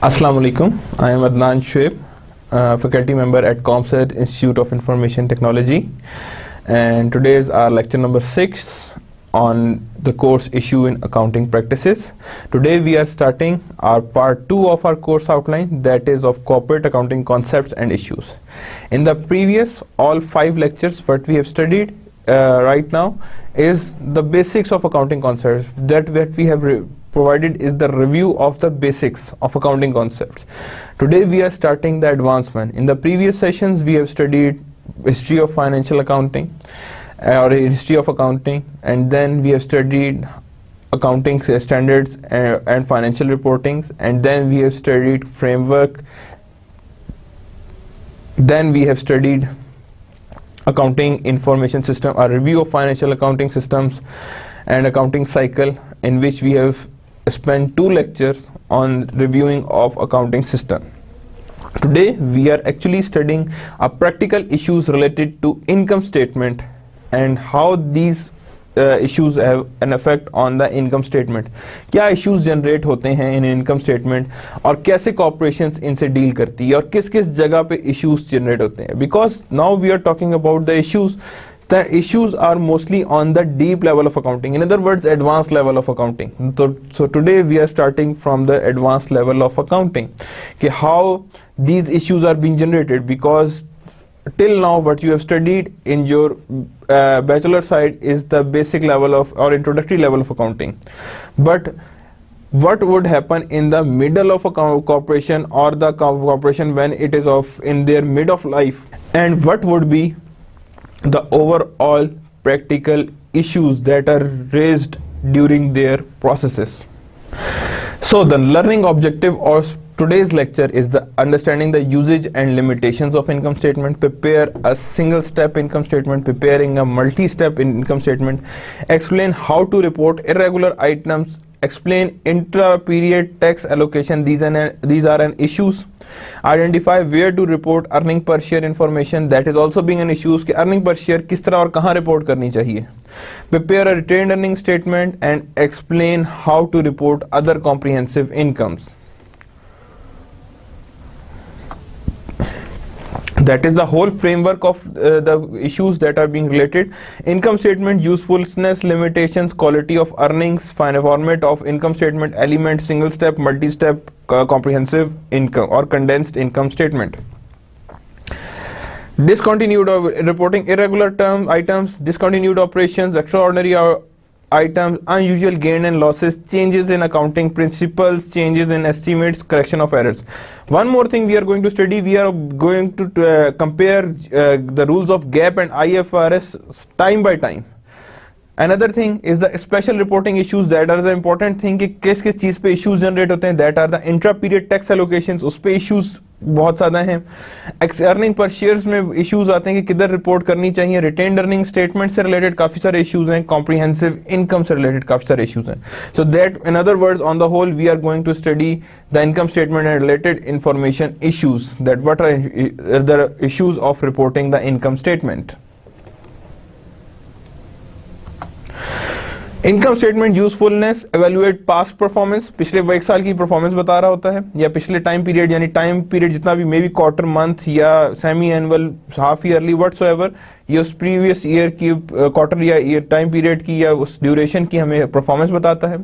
Assalamu alaikum. I am Adnan Shoaib, faculty member at ComSet Institute of Information Technology, and today is our lecture number 6 on the course issue in accounting practices. Today we are starting our part 2 of our course outline, that is of corporate accounting concepts and issues. In the previous all 5 lectures, what we have studied right now is the basics of accounting concepts. That we have provided is the review of the basics of accounting concepts. Today we are starting the advanced one. In the previous sessions we have studied history of financial accounting or history of accounting, and then we have studied accounting standards and financial reportings, and then we have studied framework, then we have studied accounting information system, a review of financial accounting systems and accounting cycle, in which we have spent 2 lectures on reviewing of accounting system. Today we are actually studying practical issues related to income statement and how these issues have an effect on the income statement. क्या issues generate होते हैं in income statement और कैसे corporations इनसे deal करती है और किस किस जगह पे issues generate होते हैं. Because now we are talking about the issues. The issues are mostly on the deep level of accounting, in other words advanced level of accounting. So today we are starting from the advanced level of accounting, okay, how these issues are being generated, because till now what you have studied in your bachelor side is the basic level of or introductory level of accounting. But what would happen in the middle of a corporation or the corporation when it is in their mid of life, and what would be the overall practical issues that are raised during their processes. So the learning objective of today's lecture is the understanding the usage and limitations of income statement, prepare a single step income statement, preparing a multi-step income statement, explain how to report irregular items, explain intra-period tax allocation, these are an issues, identify where to report earning per share information, that is also being an issue कि earning per share किस तरह और कहाँ report करनी चाहिए, prepare a retained earnings statement and explain how to report other comprehensive incomes. That is the whole framework of the issues that are being related. Income statement, usefulness, limitations, quality of earnings, format of income statement, element, single step, multi-step, comprehensive income or condensed income statement. Discontinued reporting irregular items, discontinued operations, extraordinary items, unusual gain and losses, changes in accounting principles, changes in estimates, correction of errors. One more thing we are going to study, we are going to compare the rules of GAAP and IFRS time by time. Another thing is the special reporting issues, that are the important thing कि किस किस चीज़ पे issues generate होते हैं, that are the intra period tax allocations, उस पे issues बहुत ज़्यादा हैं. अर्निंग पर शेयर्स में इश्यूज आते हैं कि किधर रिपोर्ट करनी चाहिए, रिटेन्ड अर्निंग स्टेटमेंट से रिलेटेड काफी सारे इश्यूज हैं, कॉम्प्रिहेंसिव इनकम से रिलेटेड काफी सारे इश्यूज हैं. So that in other words on the whole we are going to study the income statement and related information issues, that what are the issues of reporting the income statement. Income statement usefulness, evaluate past performance, पिछले 1 साल की performance बता रहा होता है, या पिछले time period, यानी टाइम पीरियड जितना भी, मे बी क्वार्टर, मंथ या semi annual, half yearly, whatsoever, ये उस प्रीवियस ईयर की क्वार्टर या ईयर टाइम पीरियड की या उस ड्यूरेशन की हमें परफॉर्मेंस बताता है.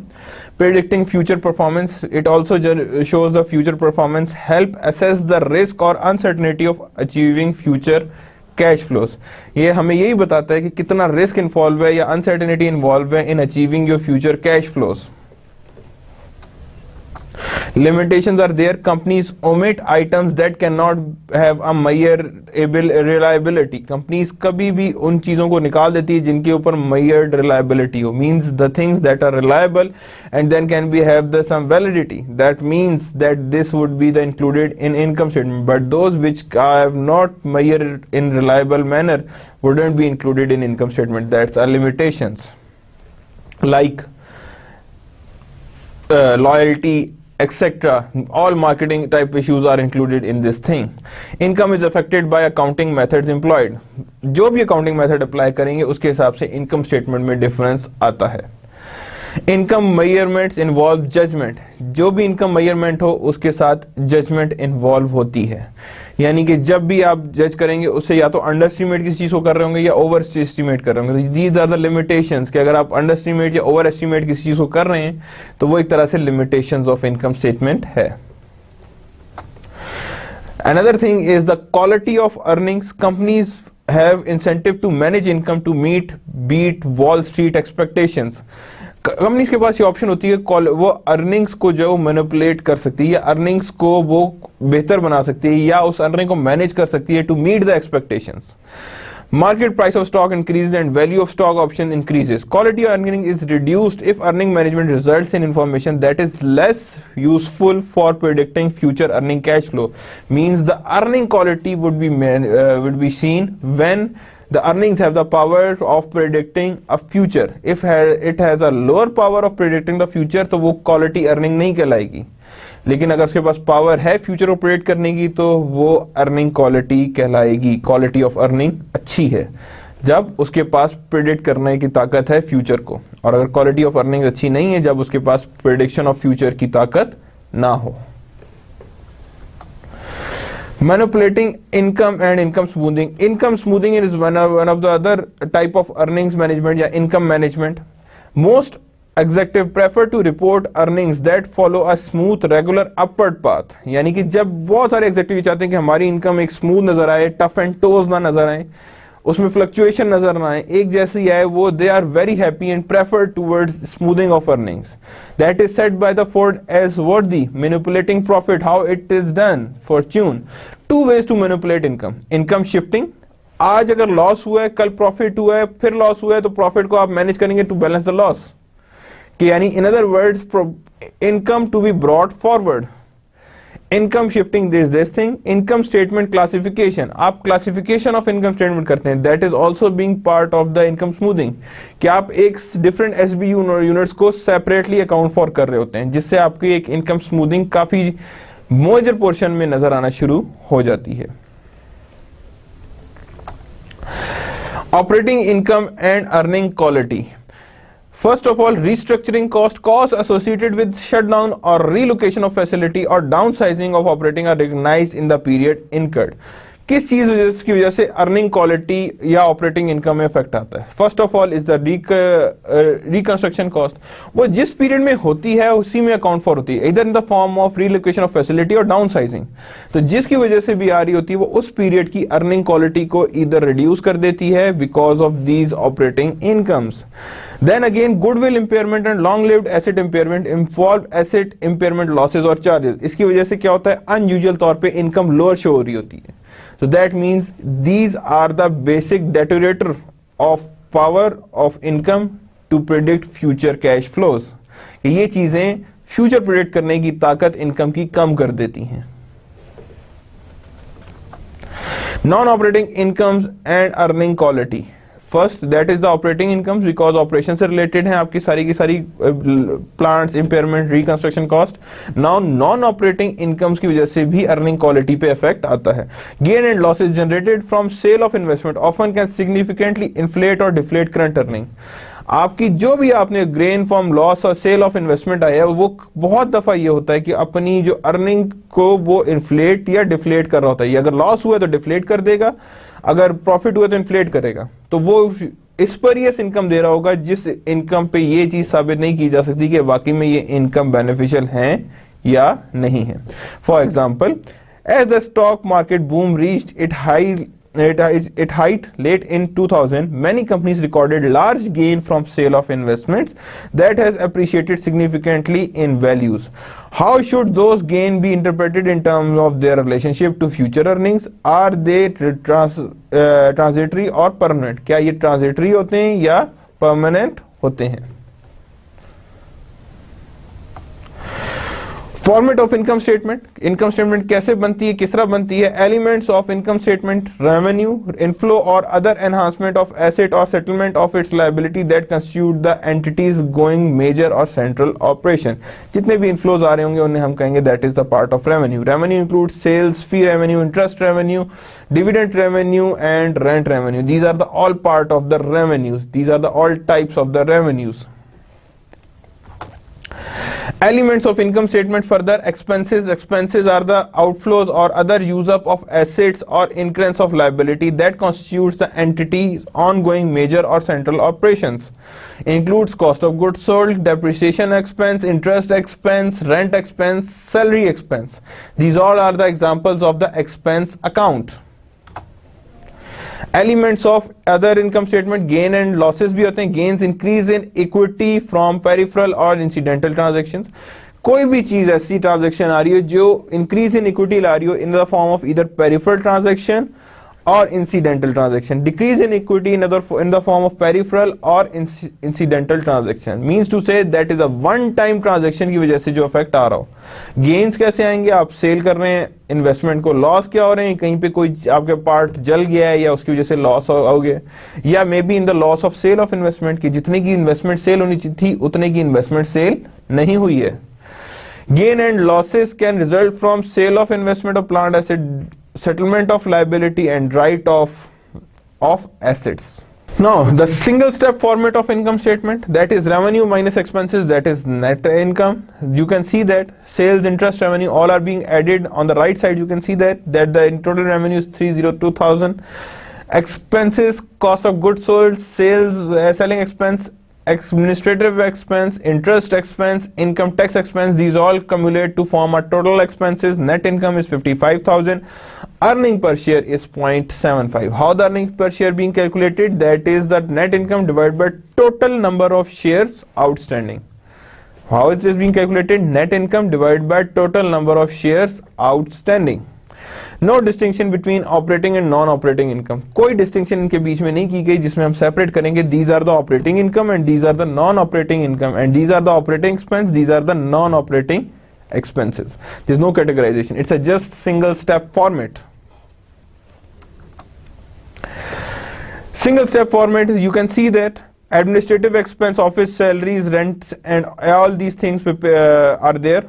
Predicting future performance, it also shows the future performance, help assess the risk और uncertainty of achieving future cash flows. ये हमें यही बताता है कि कितना रिस्क इन्वॉल्व है या अनसर्टेनिटी इन्वॉल्व है in achieving your future cash flows. Limitations are there. Companies omit items that cannot have a measurable reliability. Companies कभी भी उन चीज़ों को निकाल देती है जिनके ऊपर measured reliability हो. Means the things that are reliable and then can be have some validity. That means that this would be included in income statement. But those which have not measured in reliable manner wouldn't be included in income statement. That's our limitations. Like loyalty, etc. All marketing type issues are included in this thing. Income is affected by accounting methods employed. जो भी accounting method apply करेंगे उसके हिसाब से income statement में difference आता है. Income measurements involve judgement, जो भी इनकम मेजरमेंट हो उसके साथ जजमेंट इन्वॉल्व होती है, यानी कि जब भी आप जज करेंगे उससे या तो अंडर एस्टिमेट किसी चीज को कर रहे होंगे या ओवर एस्टिमेट कर रहे होंगे। दीज आर द लिमिटेशंस, कि अगर आप अंडर एस्टिमेट या ओवर एस्टिमेट किसी चीज को कर रहे हैं तो वो एक तरह से लिमिटेशंस ऑफ इनकम स्टेटमेंट है। Another thing is the quality of earnings. Companies have incentive to manage income to beat Wall Street expectations. Companies के पास ये ऑप्शन होती है वो अर्निंग्स को जो मैनिपुलेट कर सकती है या अर्निंग्स को वो बेहतर बना सकती है या उस अर्निंग को मैनेज कर सकती है to meet the expectations. Market price of stock increases and value of stock option increases. Quality of earning is reduced if earning management results in information that is less useful for predicting future earning cash flow. Means the earning quality would be seen when the earnings have the power of predicting a future. If it has a lower power of predicting the future, तो वो quality earning नहीं कहलाएगी। लेकिन अगर उसके पास power है future को प्रेडिक्ट करने की तो वो अर्निंग क्वालिटी कहलाएगी। क्वालिटी ऑफ अर्निंग अच्छी है जब उसके पास प्रेडिक्ट करने की ताकत है फ्यूचर को, और अगर क्वालिटी ऑफ अर्निंग अच्छी नहीं है जब उसके पास प्रेडिक्शन ऑफ फ्यूचर की ताकत ना हो। Manipulating income and income smoothing. Income smoothing is one of the other type of earnings management या income management. Most executive prefer to report earnings that follow a smooth regular upward path. यानी कि जब बहुत सारे executive चाहते हैं कि हमारी इनकम एक स्मूथ नजर आए, टफ एंड टोज ना नजर आए, उसमें फ्लक्चुएशन नजर ना आए, एक जैसी आए, वो they are very happy and prefer towards smoothing of earnings. That is said by the Ford as worthy manipulating profit, how it is done, fortune. Two ways to manipulate income. Income shifting, आज अगर loss हुआ है कल profit हुआ है फिर loss हुआ है तो प्रॉफिट को आप मैनेज करेंगे टू बैलेंस द लॉस, कि यानी in other words income to be brought forward. Income shifting this thing. Income statement classification, आप क्लासिफिकेशन ऑफ इनकम स्टेटमेंट करते हैं, that is also being part of the income smoothing, कि आप एक different SBU units को separately account for कर रहे होते हैं, जिससे आपकी एक इनकम स्मूथिंग काफी मेजर पोर्शन में नजर आना शुरू हो जाती है। Operating income and earning quality. First of all, restructuring costs associated with shutdown or relocation of facility or downsizing of operating are recognized in the period incurred. किस चीज की वजह से अर्निंग क्वालिटी या ऑपरेटिंग इनकम में effect आता है? First of all is the reconstruction cost. वो जिस पीरियड में होती है उसी में अकाउंट फॉर होती है, इधर in the form of relocation of facility और डाउन साइजिंग। तो जिसकी वजह से भी आ रही होती है वो उस पीरियड की अर्निंग क्वालिटी को इधर रिड्यूस कर देती है because of these operating incomes. Then again, goodwill impairment and long-lived asset impairment involve asset impairment losses और charges। इसकी वजह से क्या होता है, अनयूजुअल तौर पे इनकम लोअर शो हो रही होती है। So that means these are the basic deteriorator of power of income to predict future cash flows। ये चीजें फ्यूचर प्रेडिक्ट करने की ताकत इनकम की कम कर देती हैं। Non operating incomes and earning quality. First that is the operating incomes, because operation से रिलेटेड है आपकी सारी की सारी plants, impairment, reconstruction cost. Now non operating incomes की वजह से भी अर्निंग क्वालिटी पे इफेक्ट आता है। Gain and losses generated from sale of investment often can significantly inflate or deflate current earning. आपकी जो भी आपने गेन फ्रॉम लॉस और सेल ऑफ इन्वेस्टमेंट आया है वो बहुत दफा ये होता है कि अपनी जो अर्निंग को वो इन्फ्लेट या डिफ्लेट कर रहा होता है। अगर लॉस हुआ तो डिफ्लेट कर देगा, अगर प्रॉफिट हुआ तो इन्फ्लेट करेगा। तो वो इस पर ये इनकम दे रहा होगा जिस इनकम पे ये चीज साबित नहीं की जा सकती कि वाकई में ये इनकम बेनिफिशियल है या नहीं है। For example, as the stock market boom reached it height late in 2000, many companies recorded large gain from sale of investments that has appreciated significantly in values. How should those gain be interpreted in terms of their relationship to future earnings? Are they transitory or permanent? क्या ये transitory होते हैं या permanent होते हैं? Format of income statement. Income statement कैसे बनती है, किस तरह बनती है? Elements of income statement, revenue, inflow or other enhancement of asset or settlement of its liability that constitute the entities going major or central operation. जितने भी inflows आ रहे होंगे उन्हें हम कहेंगे that is the part of revenue. Revenue include sales, fee revenue, interest revenue, dividend revenue and rent revenue. These are the all part of the revenues, these are the all types of the revenues. Elements of income statement further: expenses. Expenses are the outflows or other use up of assets or incurrence of liability that constitutes the entity's ongoing major or central operations. Includes cost of goods sold, depreciation expense, interest expense, rent expense, salary expense. These all are the examples of the expense account. Elements of other income statement: gain and losses भी होते हैं. Gains increase in equity from peripheral or incidental transactions. कोई भी चीज ऐसी transaction आ रही है जो इंक्रीज इन इक्विटी ला रही हो इन द फॉर्म ऑफ इधर peripheral transaction or incidental transaction. Decrease in equity in the form of peripheral or incidental transaction means to say that is a one time transaction की वजह से जो effect आ रहा हो. Gains कैसे आएंगे? आप सेल कर रहे हैं इन्वेस्टमेंट को, लॉस क्या हो रहे हैं? कहीं पे कोई आपके पार्ट जल गया है या उसकी वजह से लॉस हो गया, या may be in the loss of sale of investment की जितने की इन्वेस्टमेंट सेल होनी थी उतने की इन्वेस्टमेंट सेल नहीं हुई है. Gain and losses can result from sale of investment of plant asset, settlement of liability and write off of assets. Now the single step format of income statement, that is revenue minus expenses, that is net income. You can see that sales, interest, revenue all are being added. On the right side you can see that the total revenue is 302,000. Expenses, cost of goods sold, sales, selling expense, administrative expense, interest expense, income tax expense, these all cumulate to form a total expenses. Net income is 55,000. Earning per share is 0.75. How the earning per share being calculated? That is the net income divided by total number of shares outstanding. How it is being calculated? Net income divided by total number of shares outstanding. No distinction between operating and non-operating income. कोई distinction इनके बीच में नहीं की गई जिसमें हम separate करेंगे. These are the operating income and these are the non-operating income, and these are the operating expense, these are the non-operating expenses. There is no categorization. It's a just single step format. Single step format, you can see that administrative expense, office salaries, rents, and all these things are there.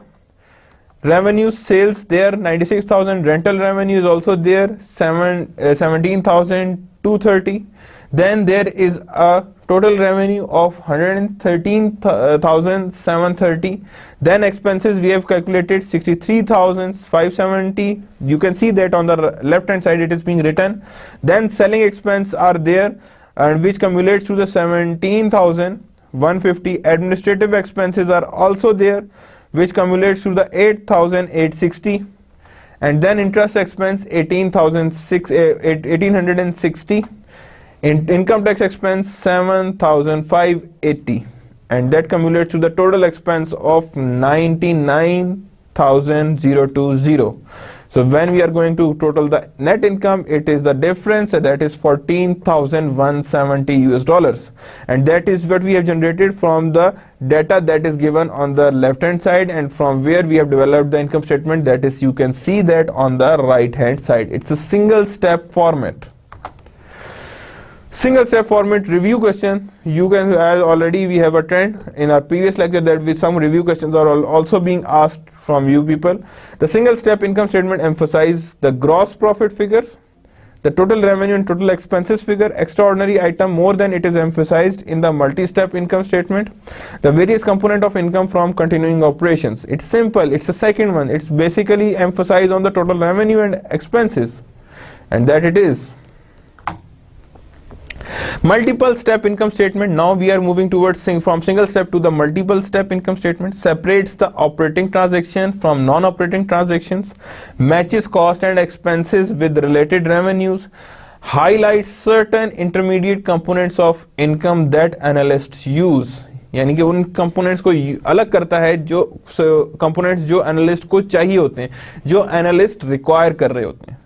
Revenue, sales there 96,000. Rental revenue is also there 17,230. Then there is a total revenue of 113,730. Then expenses we have calculated 63,570. You can see that on the left hand side it is being written. Then selling expense are there, and which cumulates to the 17,150. Administrative expenses are also there, which cumulates to the 8,860, and then interest expense 18,160, income tax expense 7,580, and that cumulates to the total expense of 99,020. So when we are going to total the net income, it is the difference, that is 14,170 US dollars, and that is what we have generated from the data that is given on the left hand side, and from where we have developed the income statement, that is you can see that on the right hand side. It's a single step format. Single step format review question. You can, as already we have a trend in our previous lecture that with some review questions are also being asked from you people. The single step income statement emphasize the gross profit figures, the total revenue and total expenses figure, extraordinary item more than it is emphasized in the multi-step income statement. The various component of income from continuing operations. It's simple. It's the second one. It's basically emphasized on the total revenue and expenses, and that it is. Multiple step income statement. Now we are moving towards from single step to the multiple step income statement. Separates the operating transaction from non-operating transactions, matches cost and expenses with related revenues, highlights certain intermediate components of income that analysts use. यानी कि उन components को अलग करता है जो components जो analyst को चाहिए होते हैं, जो एनालिस्ट रिक्वायर कर रहे होते हैं.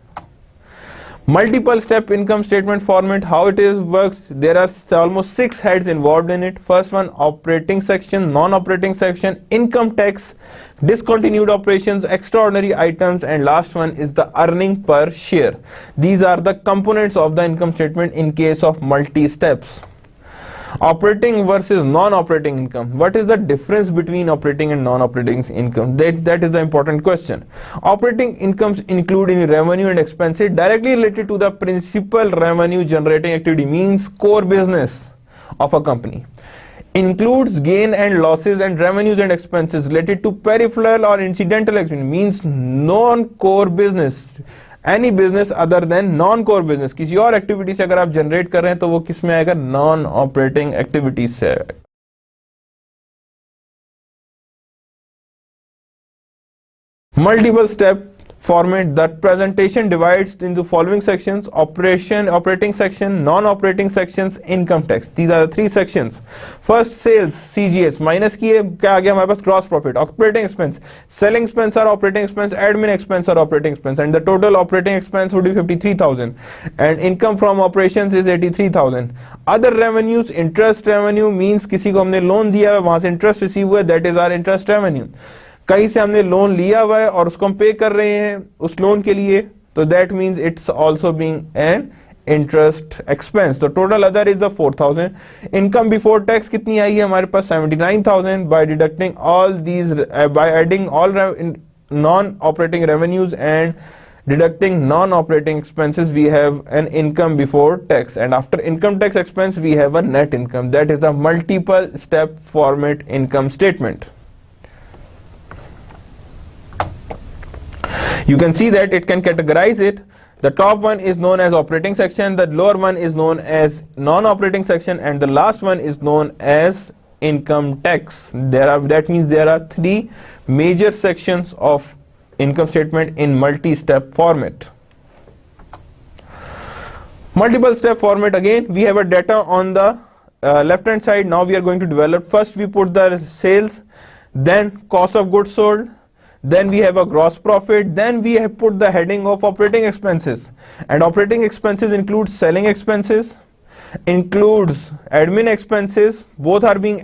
Multiple step income statement format, how it is works. There are almost 6 heads involved in it. First one, operating section, non-operating section, income tax, discontinued operations, extraordinary items, and last one is the earning per share. These are the components of the income statement in case of multi-steps. Operating versus non-operating income. What is the difference between operating and non-operating income? That is the important question. Operating incomes include any revenue and expenses directly related to the principal revenue generating activity, means core business of a company. includes gain and losses and revenues and expenses related to peripheral or incidental activity, means non-core business, any business other than non-core business. किसी और activity से अगर आप generate कर रहे हैं तो वो किस में आएगा, नॉन ऑपरेटिंग एक्टिविटीज से आएगा. Multiple step format. The presentation divides into following sections: operating section, non-operating sections, income tax. These are the three sections. First, sales, CGS, minus किए क्या आ गया हमारे पास, gross profit. Operating expense, selling expense are operating expense, admin expense are operating expense, and the total operating expense would be 53,000, and income from operations is 83,000. Other revenues, interest revenue means किसी को हमने loan दिया है, वहां से interest receive हुआ है, that is our interest revenue. कहीं से हमने लोन लिया हुआ है और उसको हम पे कर रहे हैं उस लोन के लिए, तो that means it's also being an interest expense. तो total other is the 4,000. Income before tax कितनी आई है हमारे पास, 79,000. By deducting all these, by adding all non operating revenues and deducting non-operating expenses, we have an income before tax, and after income tax expense we have a net income. That is the multiple step format income statement. You can see that it can categorize it. The top one is known as operating section, the lower one is known as non-operating section, and the last one is known as income tax. That means there are three major sections of income statement in multi-step format. Multiple step format, again we have a data on the left hand side. Now we are going to develop. First we put the sales, then cost of goods sold, then we have a gross profit, then we have put the heading of operating expenses, and operating expenses includes selling expenses, includes admin expenses, both are being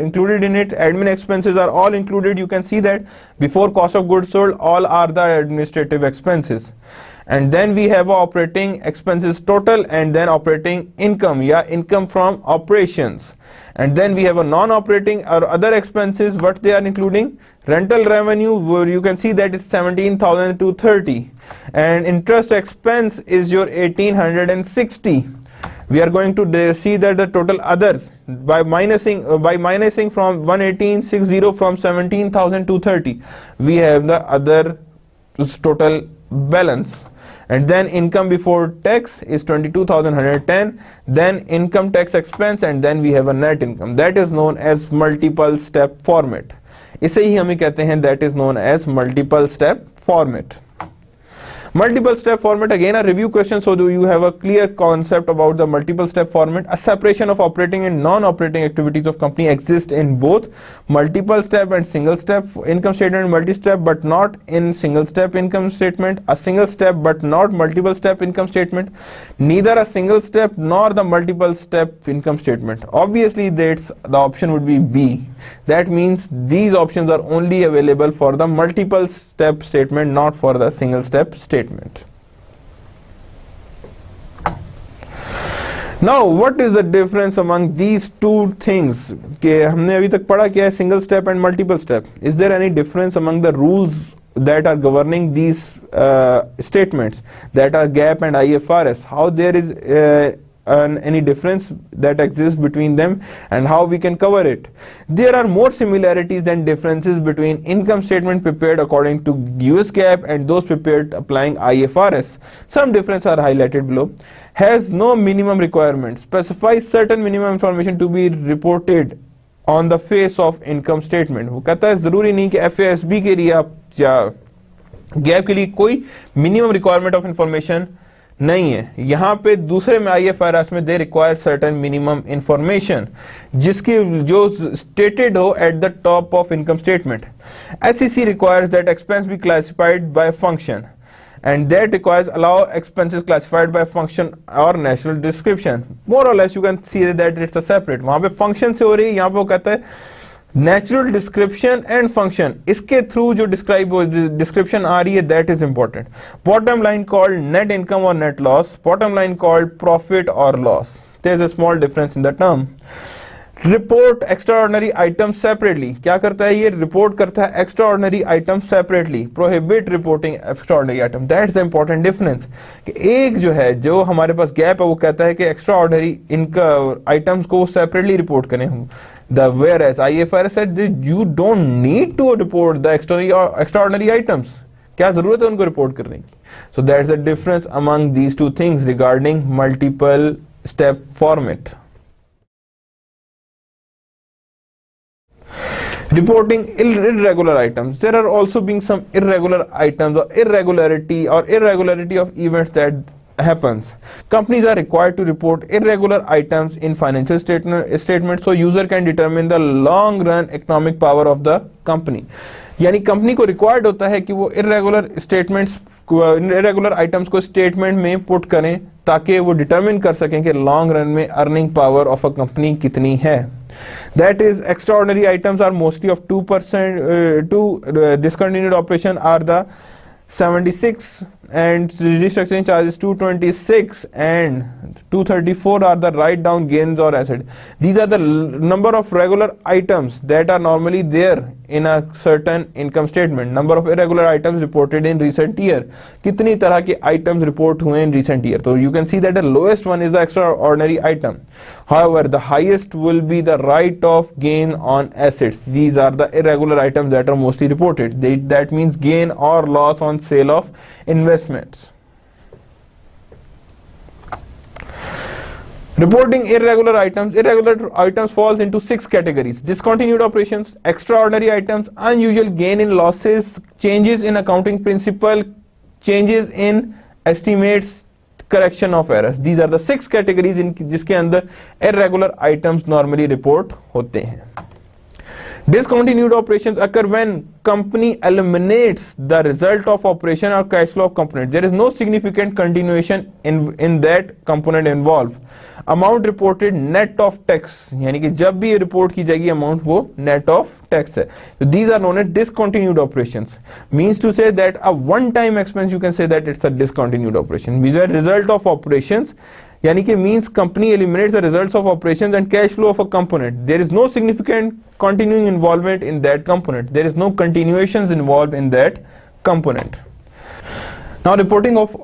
included in it. Admin expenses are all included. You can see that before cost of goods sold all are the administrative expenses, and then we have operating expenses total, and then operating income, income from operations, and then we have a non-operating or other expenses. What they are including: rental revenue, where you can see that it's 17,230, and interest expense is your 1,860. We are going to see that the total others by minusing from 1,860 from 17,230, we have the other total balance. And then income before tax is 22,110, then income tax expense, and then we have a net income. That is known as multiple step format. इसे ही हमें कहते हैं, that is known as multiple step format. Multiple step format, again a review question, so do you have a clear concept about the multiple step format? A separation of operating and non-operating activities of company exist in both multiple step and single step income statement, multi-step but not in single step income statement, a single step but not multiple step income statement, neither a single step nor the multiple step income statement. Obviously that's the option would be B. That means these options are only available for the multiple step statement, not for the single step statement. Now what is the difference among these two things? कि हमने अभी तक पढ़ा क्या है, single step and multiple step. Is there any difference among the rules that are governing these statements, that are GAAP and IFRS? How there is any difference that exists between them, and how we can cover it? There are more similarities than differences between income statement prepared according to US GAAP and those prepared applying IFRS. Some differences are highlighted below. Has no minimum requirement, specifies certain minimum information to be reported on the face of income statement. वो कहता है जरूरी नहीं कि FASB के लिए आप या GAAP के लिए कोई minimum requirement of information नहीं है. यहाँ पे दूसरे में IFRS में they require certain minimum information जिसकी जो स्टेटेड हो at the top of income statement. SEC requires that expense be classified by function, and that requires allow expenses classified by function or national description. More or less you can see that it's a separate. वहाँ पे function से हो रही है, यहाँ पे वो कहता है नेचुरल डिस्क्रिप्शन एंड फंक्शन, इसके थ्रू जो डिस्क्रिप्शन आ रही है that is important. Bottom line called net income और net loss, bottom line called profit और loss. There is a small difference in the term. Report extraordinary item separately. क्या करता है ये? रिपोर्ट करता है extraordinary item separately. Prohibit reporting extraordinary item. That's the important difference. एक जो है जो हमारे पास गैप है वो कहता है कि एक्स्ट्राऑर्डिनरी इनका आइटम्स को सेपरेटली रिपोर्ट करें हम, The whereas IFRS said that you don't need to report the extraordinary items. क्या जरूरत है उनको रिपोर्ट करने की? So that's the difference among these two things regarding multiple step format. Reporting irregular items. There are also being some irregular items or irregularity of events that happens. Companies are required to report irregular items in financial statement so user can determine the long run economic power of the company. यानी company को required होता है कि वो irregular items को statement में put करें ताकि वो डिटरमिन कर सकें कि लॉन्ग रन में earning power of a company कितनी है. That is, extraordinary items are mostly of 2%. Discontinued operation are the 76 and restructuring charges 226 and 234 are the write down gains or asset. These are the number of regular items that are normally there in a certain income statement. Number of irregular items reported in recent year. कितनी तरह के items report हुए in recent year. So you can see that the lowest one is the extraordinary item. However, the highest will be the write off gain on assets. These are the irregular items that are mostly reported. That means gain or loss on sale of investments. Reporting irregular items falls into 6 categories: discontinued operations, extraordinary items, unusual gain in losses, changes in accounting principle, changes in estimates, correction of errors. These are the 6 categories in जिसके अंदर irregular items normally report होते हैं. Discontinued operations occur when company eliminates the result of operation or cash flow component. There is no significant continuation in that component involved. Amount reported net of tax, यानी कि जब भी ये report की जाएगी amount वो net of tax है. So these are known as discontinued operations. Means to say that a one-time expense, you can say that it's a discontinued operation. These are result of operations. यानी कि means company eliminates the results of operations and cash flow of a component. There is no significant continuing involvement in that component. There is no continuations involved in that component. Now reporting of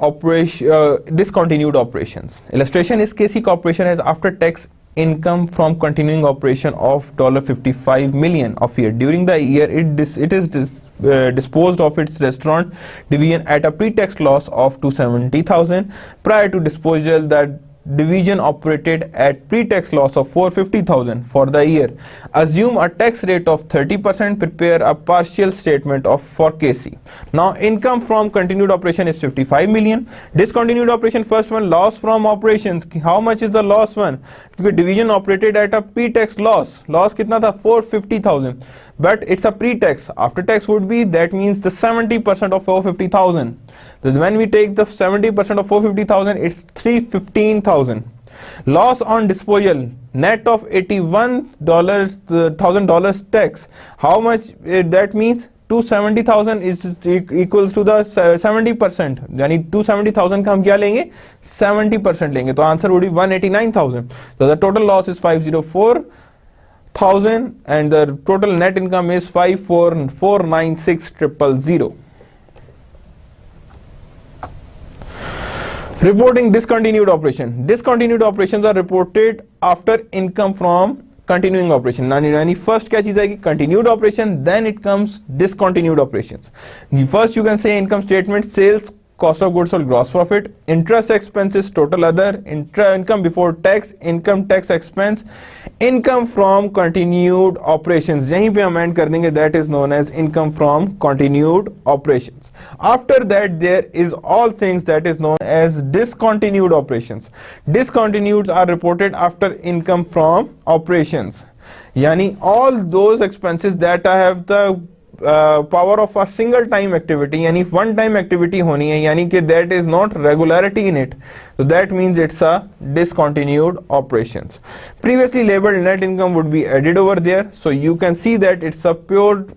discontinued operations. Illustration is KC Corporation has after tax income from continuing operation of $55 million of year. During the year, it is disposed of its restaurant division at a pre-tax loss of $270,000. Prior to disposal, that division operated at pre-tax loss of $450,000 for the year. Assume a tax rate of 30%. Prepare a partial statement for KC. Now income from continued operation is 55 million. Discontinued operation, first one, loss from operations. How much is the loss one? Because division operated at a pre-tax loss. Loss कितना था? 450,000. But it's a pre-tax. After tax would be, that means the 70% of 450,000. So when we take the 70% of 450,000, it's 315,000. Loss on disposal, net of $81,000 tax. How much that means? 270,000 is equals to the 70%. यानी 270,000 का हम क्या लेंगे? 70% लेंगे. तो answer would be 189,000. So the total loss is 504,000 and the total net income is 54496,000. Reporting discontinued operation. Discontinued operations are reported after income from continuing operation. यानी first क्या चीज आएगी? Continued operation, then it comes discontinued operations. First you can say income statement, sales, cost of goods sold, gross profit, interest expenses, total other, income before tax, income tax expense, income from continued operations. यहीं पे हम end कर देंगे, that is known as income from continued operations. After that there is all things that is known as discontinued operations. Discontinued are reported after income from operations. यानी all those expenses that have the power of a single time activity, यानी one time activity होनी है, यानी कि that is not regularity in it, so that means it's a discontinued operations. Previously labeled net income would be added over there, so you can see that it's a pure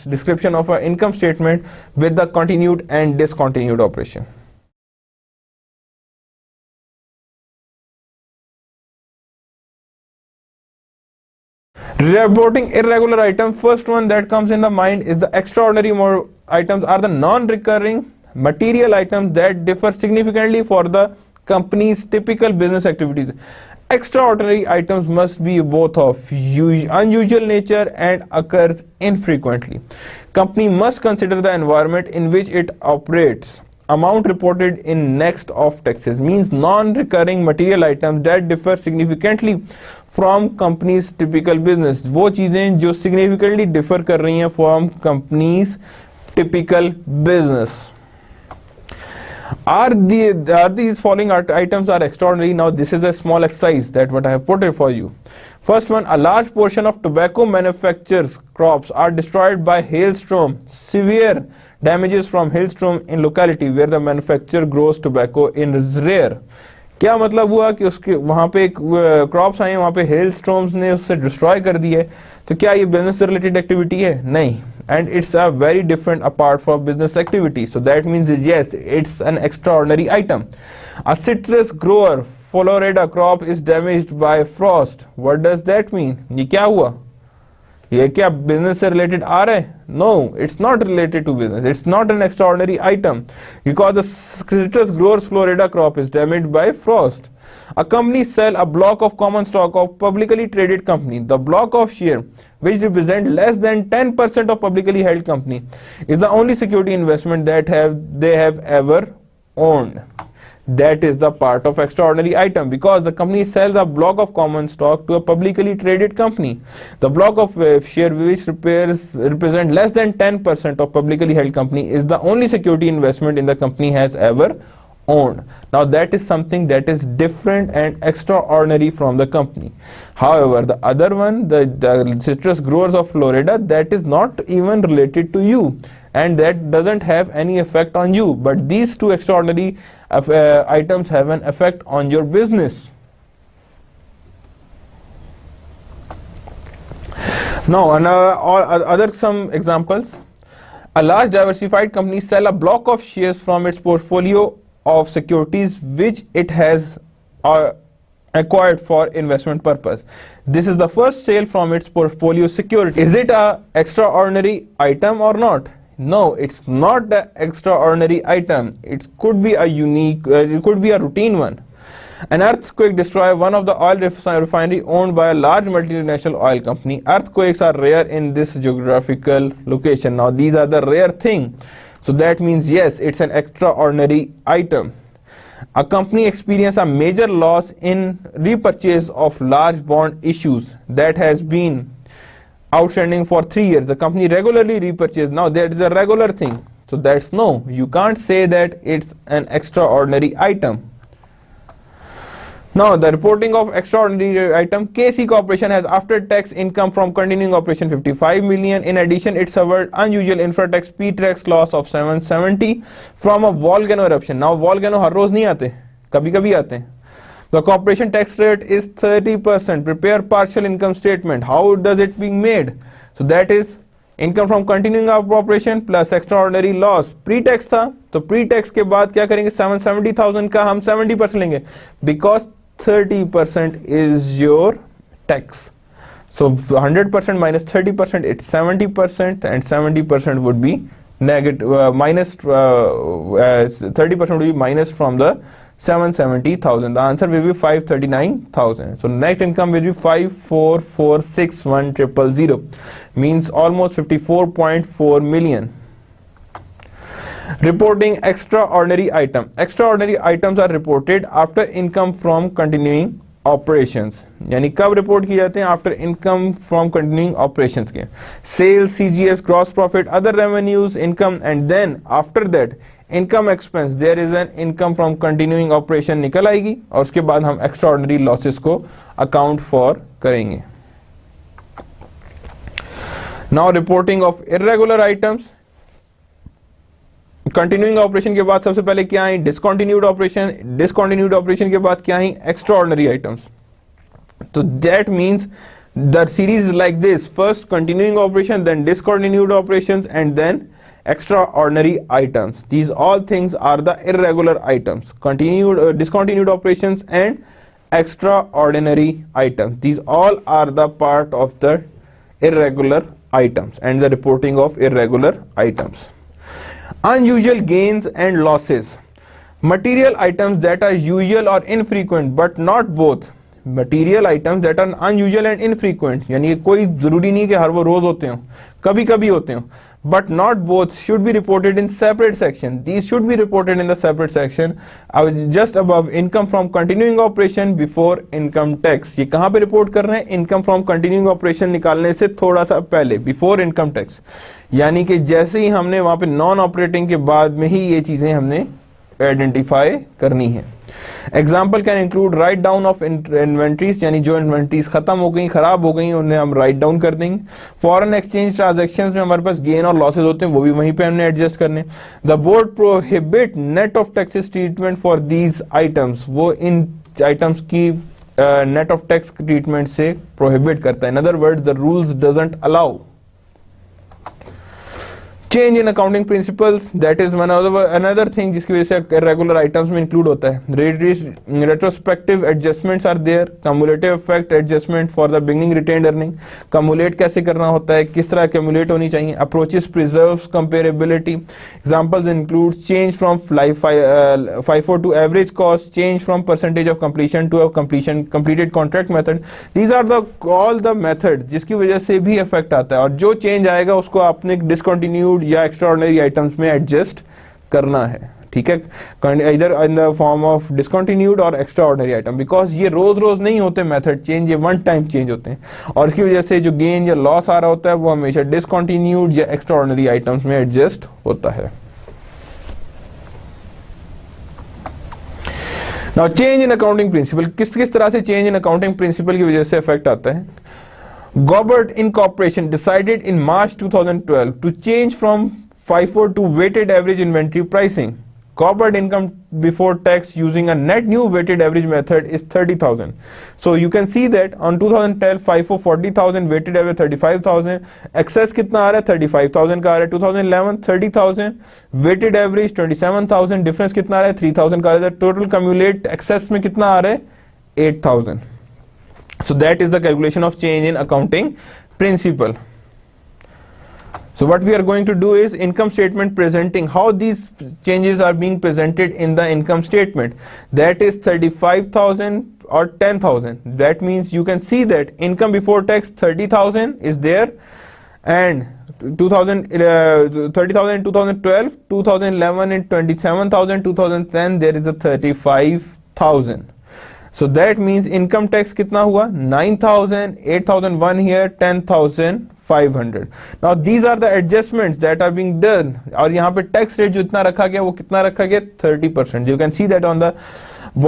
description of an income statement with the continued and discontinued operation. Reporting irregular items, first one that comes in the mind is the extraordinary items are the non-recurring material items that differ significantly for the company's typical business activities. Extraordinary items must be both of unusual nature and occurs infrequently. Company must consider the environment in which it operates. Amount reported in next of taxes means non-recurring material items that differ significantly from company's typical business. वो चीजें जो significantly differ कर रही हैं from company's typical business. Are these following items are extraordinary? Now this is a small exercise that what I have put it for you. First one, a large portion of tobacco manufacturers crops are destroyed by hailstorm. Severe damages from hailstorm in locality where the manufacturer grows tobacco in is rare. क्या मतलब हुआ कि उसके वहां पे crops आए, वहां पे हेल स्टॉर्म्स ने उससे डिस्ट्रॉय कर दिया है. तो क्या ये बिजनेस से रिलेटेड एक्टिविटी है? नहीं. And it's a very different apart from business activity. So that means yes, it's an extraordinary item. A citrus grower Florida crop is damaged by frost. What does that mean? ये क्या हुआ? ये क्या business से related आ रहा है? No, it's not related to business. It's not an extraordinary item because the citrus grower's Florida crop is damaged by frost. A company sell a block of common stock of publicly traded company. The block of share which represent less than 10% of publicly held company is the only security investment that they have ever owned. That is the part of extraordinary item because the company sells a block of common stock to a publicly traded company. The block of share which represent less than 10% of publicly held company is the only security investment in the company has ever owned. Now that is something that is different and extraordinary from the company. However, the other one, the citrus growers of Florida, that is not even related to you and that doesn't have any effect on you. But these two extraordinary items have an effect on your business. Now, other some examples. A large diversified company sell a block of shares from its portfolio of securities which it has acquired for investment purpose. This is the first sale from its portfolio security. Is it a extraordinary item or not? No, it's not the extraordinary item. It could be a unique, it could be a routine one. An earthquake destroyed one of the oil refinery owned by a large multinational oil company. Earthquakes are rare in this geographical location. Now these are the rare thing. So that means yes, it's an extraordinary item. A company experienced a major loss in repurchase of large bond issues that has been outstanding for 3 years. The company regularly repurchase. Now that is a regular thing. So that's no, you can't say that it's an extraordinary item. Now the reporting of extraordinary item. KC Corporation has after tax income from continuing operation 55 million. In addition, it suffered unusual infra tax pre-tax loss of 770 from a volcano eruption. Now volcano हर रोज नहीं आते, कभी-कभी आते हैं. The corporation tax rate is 30%. Prepare partial income statement. How does it being made? So that is income from continuing operation plus extraordinary loss. Pre-tax था, तो pre-tax के बाद क्या करेंगे? 770,000 का हम 70% लेंगे because 30% is your tax. So 100% minus 30%, it's 70%, and 70% would be negative minus 30% would be minus from the 770,000. The answer will be 539,000. So net income will be 54461,000, means almost 54.4 million. Reporting extraordinary item. Extraordinary items are reported after income from continuing operations. यानी कब report किए जाते हैं? After income from continuing operations के. Sales, CGS, gross profit, other revenues, income, and then after that income expense there is an income from continuing operation निकल आएगी और उसके बाद हम एक्स्ट्राऑर्डिनरी लॉसेस को अकाउंट फॉर करेंगे. Now reporting of irregular items. Continuing operation के बाद सबसे पहले क्या है? Discontinued operation. डिसकंटिन्यूड ऑपरेशन के बाद क्या है? Extraordinary items. तो that means the series is like this: first continuing operation, then discontinued operations, and then extraordinary items. These all things are the irregular items: continued, discontinued operations and extraordinary items. These all are the part of the irregular items and the reporting of irregular items. Unusual gains and losses. Material items that are usual or infrequent but not both material items that are unusual and infrequent, यानी कोई जरूरी नहीं कि हर वो रोज होते हो, कभी कभी होते हो, but not both should be reported in separate section. These should be reported in the separate section just above income from continuing operation before income tax. ये कहाँ पे रिपोर्ट कर रहे हैं? इनकम फ्रॉम कंटिन्यूइंग ऑपरेशन निकालने से थोड़ा सा पहले, बिफोर इनकम टैक्स, यानी कि जैसे ही हमने वहां पे नॉन ऑपरेटिंग के बाद में ही ये चीजें हमने आइडेंटिफाई करनी है. Example can include write down of inventories, यानी जो इन्वेंट्रीज खत्म हो गई, खराब हो गई, उन्हें हम राइट डाउन कर देंगे. फॉरेन एक्सचेंज ट्रांजैक्शंस में हमारे पास गेन और लॉसेज होते हैं, वो भी वहीं पे हमने एडजस्ट करने. The board prohibit net of taxes treatment for these items, वो इन आइटम्स की नेट ऑफ टैक्स ट्रीटमेंट से प्रोहिबिट करता है. In other words the rules doesn't allow. Change in accounting principles, that is another thing जिसकी वजह से regular items में इंक्लूड होता है. Retrospective adjustments are there, cumulative effect adjustment for the beginning retained earning, cumulate कैसे करना होता है, किस तरह कम्युलेट होनी चाहिए. Approaches preserves comparability, examples include change from FIFO to average cost, change from percentage of completion to completion completed contract method. These are the all the method जिसकी वजह से भी इफेक्ट आता है, और जो चेंज आएगा उसको आपने डिसकंटिन्यूड या एक्स्ट्राऑर्डिनरी आइटम्स में एडजस्ट करना है. ठीक है, इधर in the form of discontinued और एक्स्ट्राऑर्डिनरी आइटम, बिकॉज ये रोज रोज नहीं होते मेथड चेंज, ये वन टाइम चेंज होते हैं, और इसकी वजह से जो गेन या लॉस आ रहा होता है वो हमेशा डिसकंटिन्यूड या एक्स्ट्राऑर्डिनरी आइटम्स में एडजस्ट होता है. Now change in accounting principle, किस किस तरह से चेंज इन अकाउंटिंग प्रिंसिपल की वजह से इफेक्ट आता है. Gobert Incorporation decided in March 2012 to change from FIFO to weighted average inventory pricing. Gobert income before tax using a net new weighted average method is 30,000. So you can see that on 2012 FIFO 40,000, weighted average 35,000, excess कितना आ रहा है 35,000 का आ रहा है. 2011 30,000, weighted average 27,000, difference कितना आ रहा है 3,000 का आ रहा है. total cumulate excess में कितना आ रहा है 8,000. So that is the calculation of change in accounting principle. So what we are going to do is income statement presenting how these changes are being presented in the income statement. That is 35,000 or 10,000. That means you can see that income before tax 30,000 is there, and 30,000 in 2012, 2011 in 27,000, 2010 there is a 35,000. So that means income tax कितना हुआ 9,000, 8,001 here, 10,500. Now these are the adjustments that are being done. और यहाँ पे tax rate जो इतना रखा गया वो कितना रखा गया 30%. You can see that on the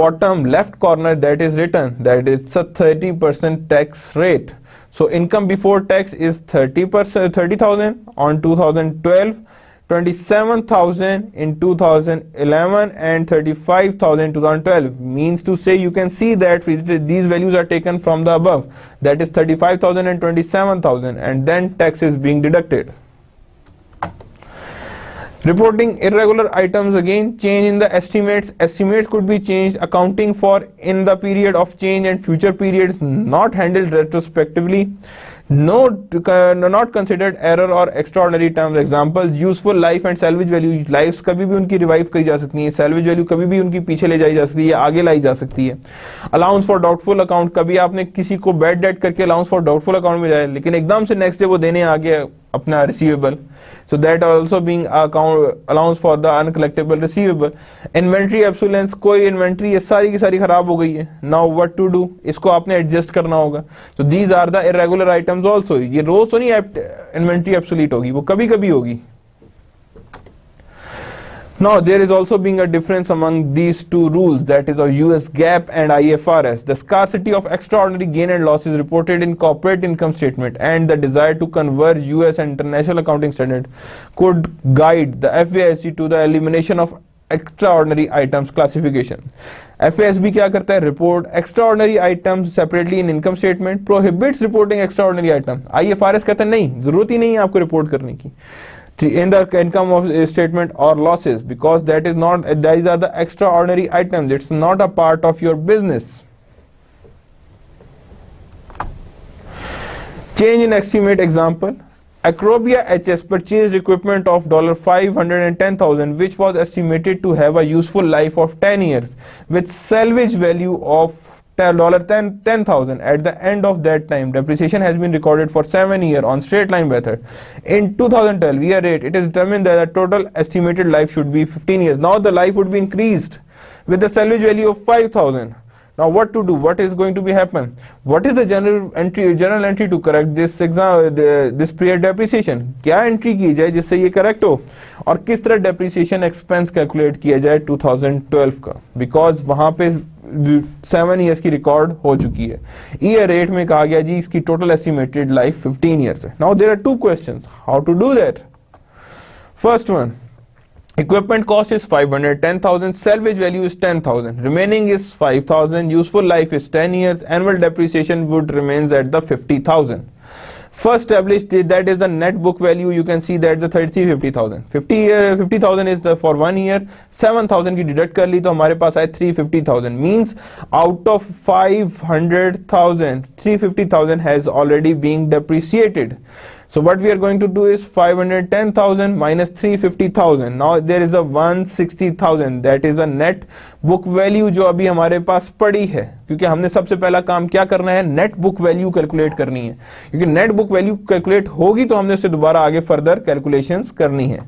bottom left corner that is written that it's a 30% tax rate. So income before tax is 30%, 30,000 on 2012. 27,000 in 2011 and 35,000 in 2012, means to say you can see that these values are taken from the above, that is 35,000 and 27,000, and then tax is being deducted. Reporting irregular items, again change in the estimates. Estimates could be changed, accounting for in the period of change and future periods, not handled retrospectively. Not considered error or extraordinary terms. Examples useful life and salvage value. Lives कभी भी उनकी revive करी जा सकती है, salvage value कभी भी उनकी पीछे ले जाई जा सकती है, आगे लाई जा सकती है. Allowance for doubtful account, कभी आपने किसी को bad debt करके allowance for doubtful account में जाए, लेकिन एकदम से next day वो देने आ गया अपना receivable, so that also being account allowance for the uncollectible receivable. Inventory obsolescence, कोई inventory ये सारी की सारी खराब हो गई है, now what to do, इसको आपने adjust करना होगा. So these are the irregular items also. ये रोज तो नहीं inventory obsolete होगी, वो कभी कभी होगी. Now there is also being a difference among these two rules, that is a US GAAP and IFRS. The scarcity of extraordinary gain and loss is reported in corporate income statement, and the desire to converge US and international accounting standard could guide the FASB to the elimination of extraordinary items classification. FASB क्या करता है, report extraordinary items separately in income statement, prohibits reporting extraordinary items. IFRS कहता है नहीं, जरूरत ही नहीं है आपको रिपोर्ट करने की in the income of statement or losses, because that is not, these are the extraordinary items, it's not a part of your business. Change in estimate, example Acrobia HS purchased equipment of $510,000 which was estimated to have a useful life of 10 years with salvage value of $10,000. At the end of that time, depreciation has been recorded for 7 years on straight line method. In 2012 year rate, it is determined that the total estimated life should be 15 years. Now the life would be increased with the salvage value of 5,000. Now what to do? What is going to be happen? What is the general entry to correct this this period depreciation? क्या entry की जाए जिससे ये correct हो, और किस तरह depreciation expense calculate किया जाए 2012 का, because वहां पे 7 years की record हो चुकी है. Year rate में कहा गया जी इसकी total estimated life 15 years है. Now there are two questions. How to do that? First one. Equipment cost is 510,000, salvage value is 10,000, remaining is 5,000, useful life is 10 years, annual depreciation would remains at the 50,000. First established, that is the net book value. You can see that the 50,000. 50,000 is the for 1 year. 7,000 की deduct कर ली तो हमारे पास आए 350,000. Means out of 500,000, 350,000 has already been depreciated. So what we are going to do is 510,000 minus 350,000. Now there is a 160,000. That is a net book value जो अभी हमारे पास पड़ी है, क्योंकि हमने सबसे पहला काम क्या करना है, नेट बुक वैल्यू कैलकुलेट करनी है. क्योंकि नेट बुक वैल्यू कैलकुलेट होगी तो हमने उससे दोबारा आगे फर्दर कैलकुलेशंस करनी है.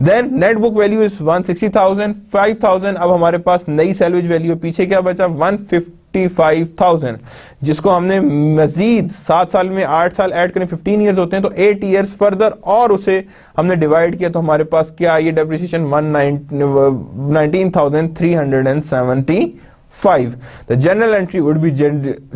Then net book value is 160,000, 5,000. अब हमारे पास नई सैलवेज वैल्यू, पीछे क्या बचा 155,000, जिसको हमने मजीद 7 साल में 8 साल ऐड करें, 15 इयर्स होते हैं तो 8 इयर्स फर्दर और उसे हमने डिवाइड किया तो हमारे पास क्या, ये depreciation 19,375. The general entry would be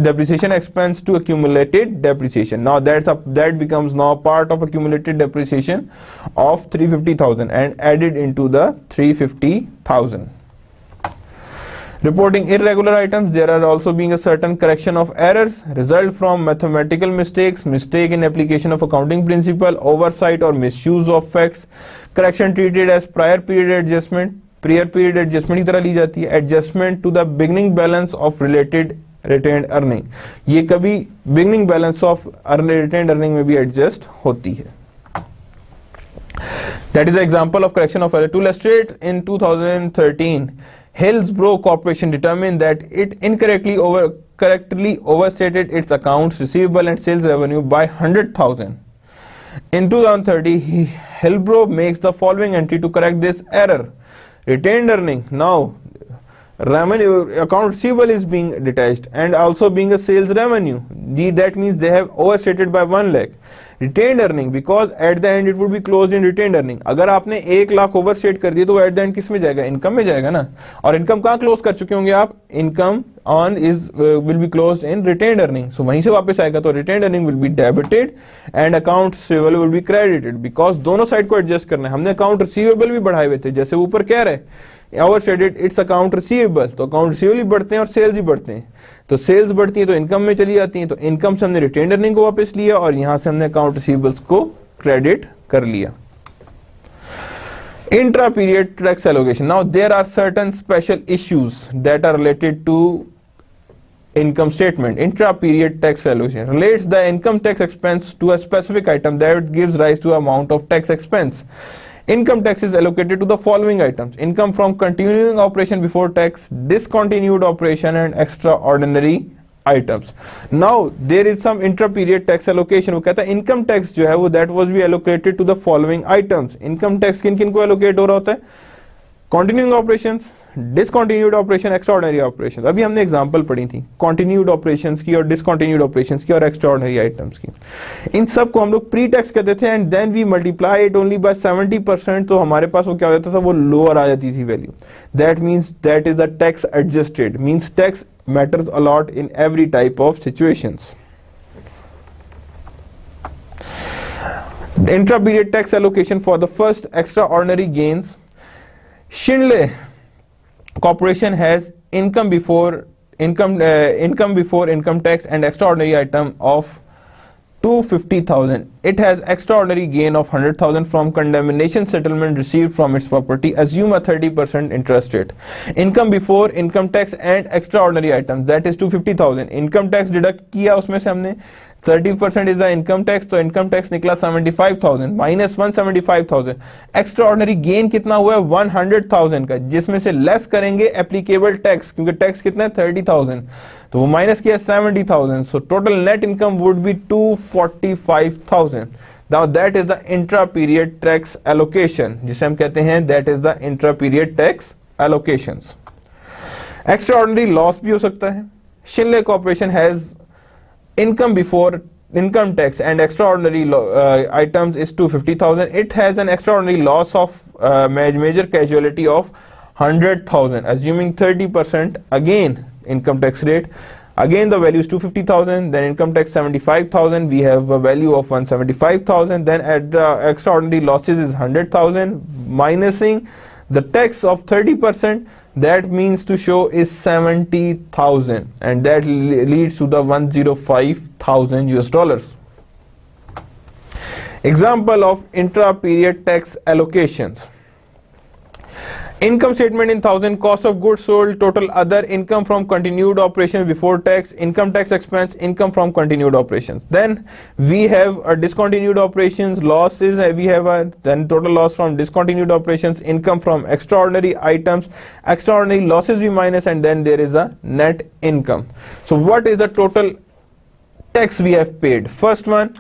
depreciation expense to accumulated depreciation. Now that becomes now part of accumulated depreciation of 350,000 and added into the 350,000. Reporting irregular items, there are also being a certain correction of errors result from mathematical mistakes, mistake in application of accounting principle, oversight or misuse of facts. Correction treated as prior period adjustment की तरह ली जाती है. Adjustment to the beginning balance of related retained earning, ये कभी beginning balance of retained earning में भी adjust होती है. That is example of correction of error. To illustrate, in 2013 Hillsborough Corporation determined that it correctly overstated its accounts receivable and sales revenue by 100,000. In 2030, Hillsborough makes the following entry to correct this error. Retained earning. Now revenue account receivable is being detached and also being a sales revenue. That means they have overstated by 1 lakh. Retained earning, because at the end it would be closed in retained earning. अगर आपने 1 lakh overstate कर दिया तो at the end किस में जाएगा, income में जाएगा ना. और इनकम कहाँ क्लोज कर चुके होंगे आप, income on is will be closed in retained earning. So वहीं से वापस आएगा तो retained earning will be debited and account receivable will be credited, because दोनों साइड को एडजस्ट करना है. हमने अकाउंट रिसीवेबल भी बढ़ाए हुए थे, जैसे ऊपर कह रहे ओवरस्टेटेड इट्स अकाउंट रिसीवेबल, तो अकाउंट रिसीवेबल भी बढ़ते हैं और सेल्स भी बढ़ते हैं. तो सेल्स बढ़ती है तो इनकम में चली जाती है, तो इनकम से हमने रिटेन्ड अर्निंग को वापस लिया और यहां से हमने अकाउंट रिसीवेबल्स को क्रेडिट कर लिया. Intra period tax allocation. Now there are certain special issues that are related to income statement. Intra-period tax allocation relates the income tax expense to a specific item that gives rise to amount of tax expense. Income tax is allocated to the following items: income from continuing operation before tax, discontinued operation and extraordinary items. Now there is some intra-period tax allocation. वो कहता है income tax जो है वो that was be allocated to the following items. Income tax किन किन को allocate हो रहा होता है, continuing operations, discontinued operation, extraordinary operations. अभी हमने एग्जांपल पढ़ी थी continued operations की और discontinued operations की और extraordinary items की. इन सब को हम लोग प्री टैक्स कहते थे and then we multiply it only by 70%. तो हमारे पास वो क्या हो जाता था, वो लोअर आ जाती थी value. That means that is a tax adjusted, means tax matters a lot in every type of situations. The intra-period tax allocation for the first extraordinary gains. Schindler Corporation has income before income tax and extraordinary item of 250,000. It has extraordinary gain of 100,000 from condemnation settlement received from its property. Assume a 30% interest rate. Income before income tax and extraordinary items, that is 250,000. Income tax deduct किया उसमें से हमने, 30% is the income tax, तो income tax निकला 75,000 minus 175,000। Extra ordinary gain कितना हुआ है 100,000 का, जिसमें से लेस करेंगे एप्लीकेबल टैक्स, क्योंकि टैक्स कितना है 30,000, तो वो माइनस किया 70,000। So total net income would be 245,000। Now that is the intra period tax allocation, जिसे हम कहते हैं that is the intra period tax allocations. Extra ordinary loss भी हो सकता है। Shinde corporation has income before income tax and extraordinary items is 250,000. It has an extraordinary loss of major casualty of 100,000. Assuming 30% again income tax rate, again the value is 250,000. Then income tax 75,000. We have a value of 175,000. Then at extraordinary losses is 100,000 minusing the tax of 30%. That means to show is 70,000, and that leads to the 105,000 US dollars. Example of intra-period tax allocations. Income statement in 1,000, cost of goods sold, total other income from continued operations before tax, income tax expense, income from continued operations. Then we have a discontinued operations losses, we have a then total loss from discontinued operations, income from extraordinary items, extraordinary losses we minus, and then there is a net income. So what is the total tax we have paid? First one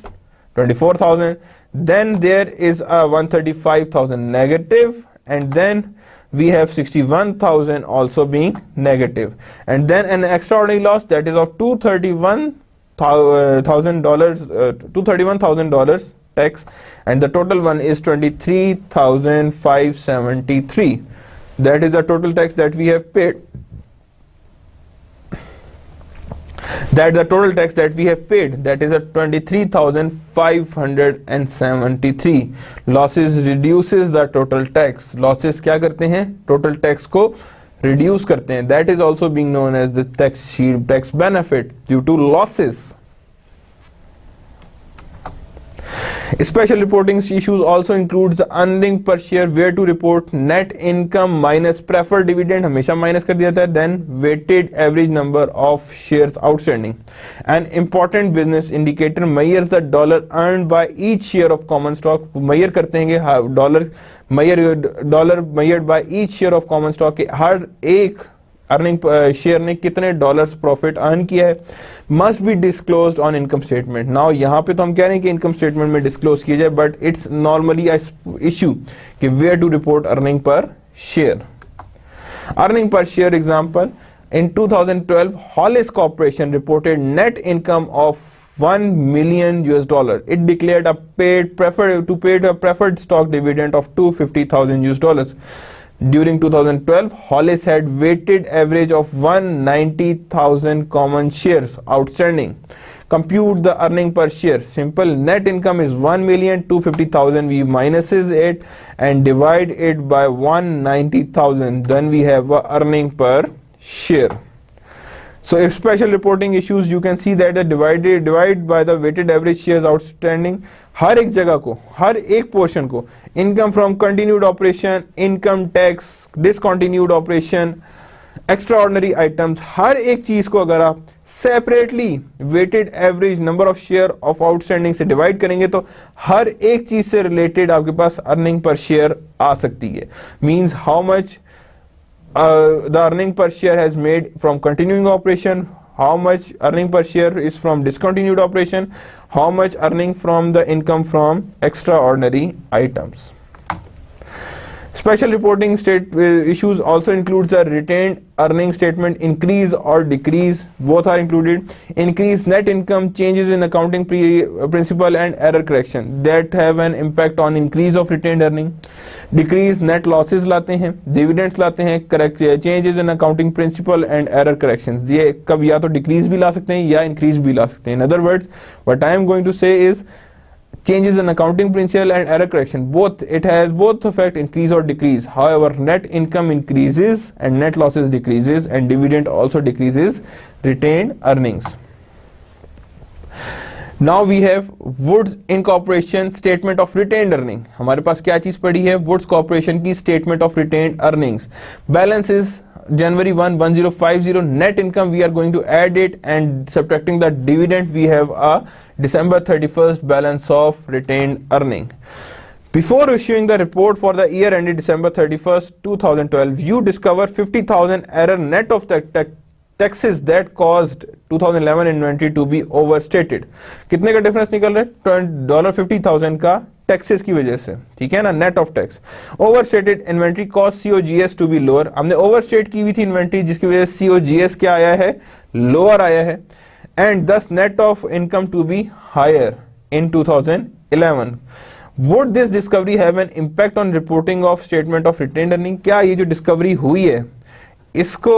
24,000, then there is a 135,000 negative, and then we have 61,000 also being negative, and then an extraordinary loss that is of $231,000 tax, and the total one is 23,573. That is the total tax that we have paid. That the total tax that we have paid, that is a 23,573. Losses reduces the total tax. Losses क्या करते हैं, total tax को reduce करते हैं. That is also being known as the tax benefit due to losses. Special reporting issues also includes the earning per share, where to report net income minus preferred dividend, हमेशा minus कर दिया था, then weighted average number of shares outstanding. An important business indicator measures the dollar earned by each share of common stock. measure करते हैं कि dollar measured by each share of common stock के हर एक earning share ने कितने dollars profit earn किया है, must be disclosed on income statement. Now यहाँ पे तो हम कह रहे हैं कि इनकम स्टेटमेंट में डिस्क्लोज किया जाए, बट इट्स नॉर्मली इशू कि where to report earning per share. Earning per share example, in 2012 Hollis Corporation reported net income of $1 million. It declared a preferred stock dividend of $250,000. During 2012, Hollis had weighted average of 190,000 common shares outstanding. Compute the earning per share. Simple. Net income is 1,250,000. We minuses it and divide it by 190,000. Then we have a earning per share. So if special reporting issues, you can see that the divide by the weighted average shares outstanding. हर एक जगह को, हर एक portion को, income from continued operation, income tax, discontinued operation, extraordinary items, हर एक चीज को अगर आप separately weighted average number of share of outstanding से डिवाइड करेंगे तो हर एक चीज से रिलेटेड आपके पास अर्निंग पर शेयर आ सकती है. Means how much the earning per share has made from continuing operation, how much earning per share is from discontinued operation, how much earning from the income from extraordinary items. Special reporting issues also includes the retained earning statement, increase or decrease, both are included. Increase net income, changes in accounting principle and error correction that have an impact on increase of retained earning. Decrease net losses लाते हैं, dividends लाते हैं, correct changes in accounting principle and error corrections. ये कब या तो decrease भी ला सकते हैं या increase भी ला सकते हैं. In other words, what I am going to say is changes in accounting principle and error correction, both it has both effect, increase or decrease. However, net income increases and net losses decreases, and dividend also decreases retained earnings. Now we have Woods Incorporation statement of retained earning. हमारे पास क्या चीज पड़ी है, Woods Corporation की statement of retained earnings. Balance is January 1, 1050 net income, we are going to add it, and subtracting the dividend, we have a December 31st balance of retained earning. Before issuing the report for the year ended December 31st, 2012, you discover 50,000 error net of taxes that caused 2011 inventory to be overstated. कितने का difference निकल रहा है? $50,000 का taxes की वजह से, ठीक है ना, net of tax. Overstated inventory cost COGS to be lower. हमने ओवरस्टेट की हुई थी इन्वेंट्री, जिसकी वजह से COGS क्या आया है? लोअर आया है. And thus net of income to be higher in 2011. Would this discovery have an impact on reporting of statement of retained earning? क्या ये जो डिस्कवरी हुई है इसको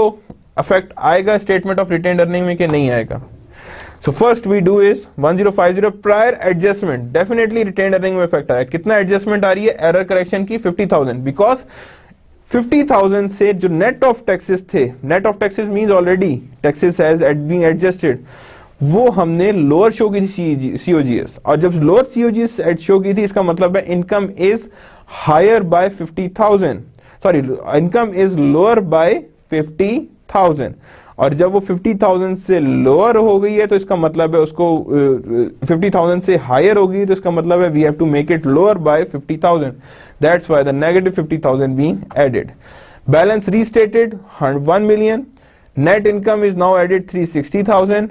अफेक्ट आएगा स्टेटमेंट ऑफ रिटेन्ड अर्निंग में कि नहीं आएगा? So first we do is 1050 prior adjustment. Definitely retained earning में इफेक्ट आया. कितना एडजस्टमेंट आ रही है एरर करेक्शन की? 50,000. बिकॉज 50,000 से जो नेट ऑफ टैक्सेस थे, net of taxes means already taxes has being adjusted, वो हमने लोअर शो की थी COGS. और जब लोअर COGS शो की थी, इसका मतलब है income is higher by 50,000, sorry income is lower by 50,000. और जब वो 50,000 से लोअर हो गई है तो इसका मतलब है उसको 50,000 से हायर हो गई, तो इसका मतलब है we have to make it lower by 50,000. That's why the negative 50,000 being added. Balance restated 1 million. Net income is now added 360,000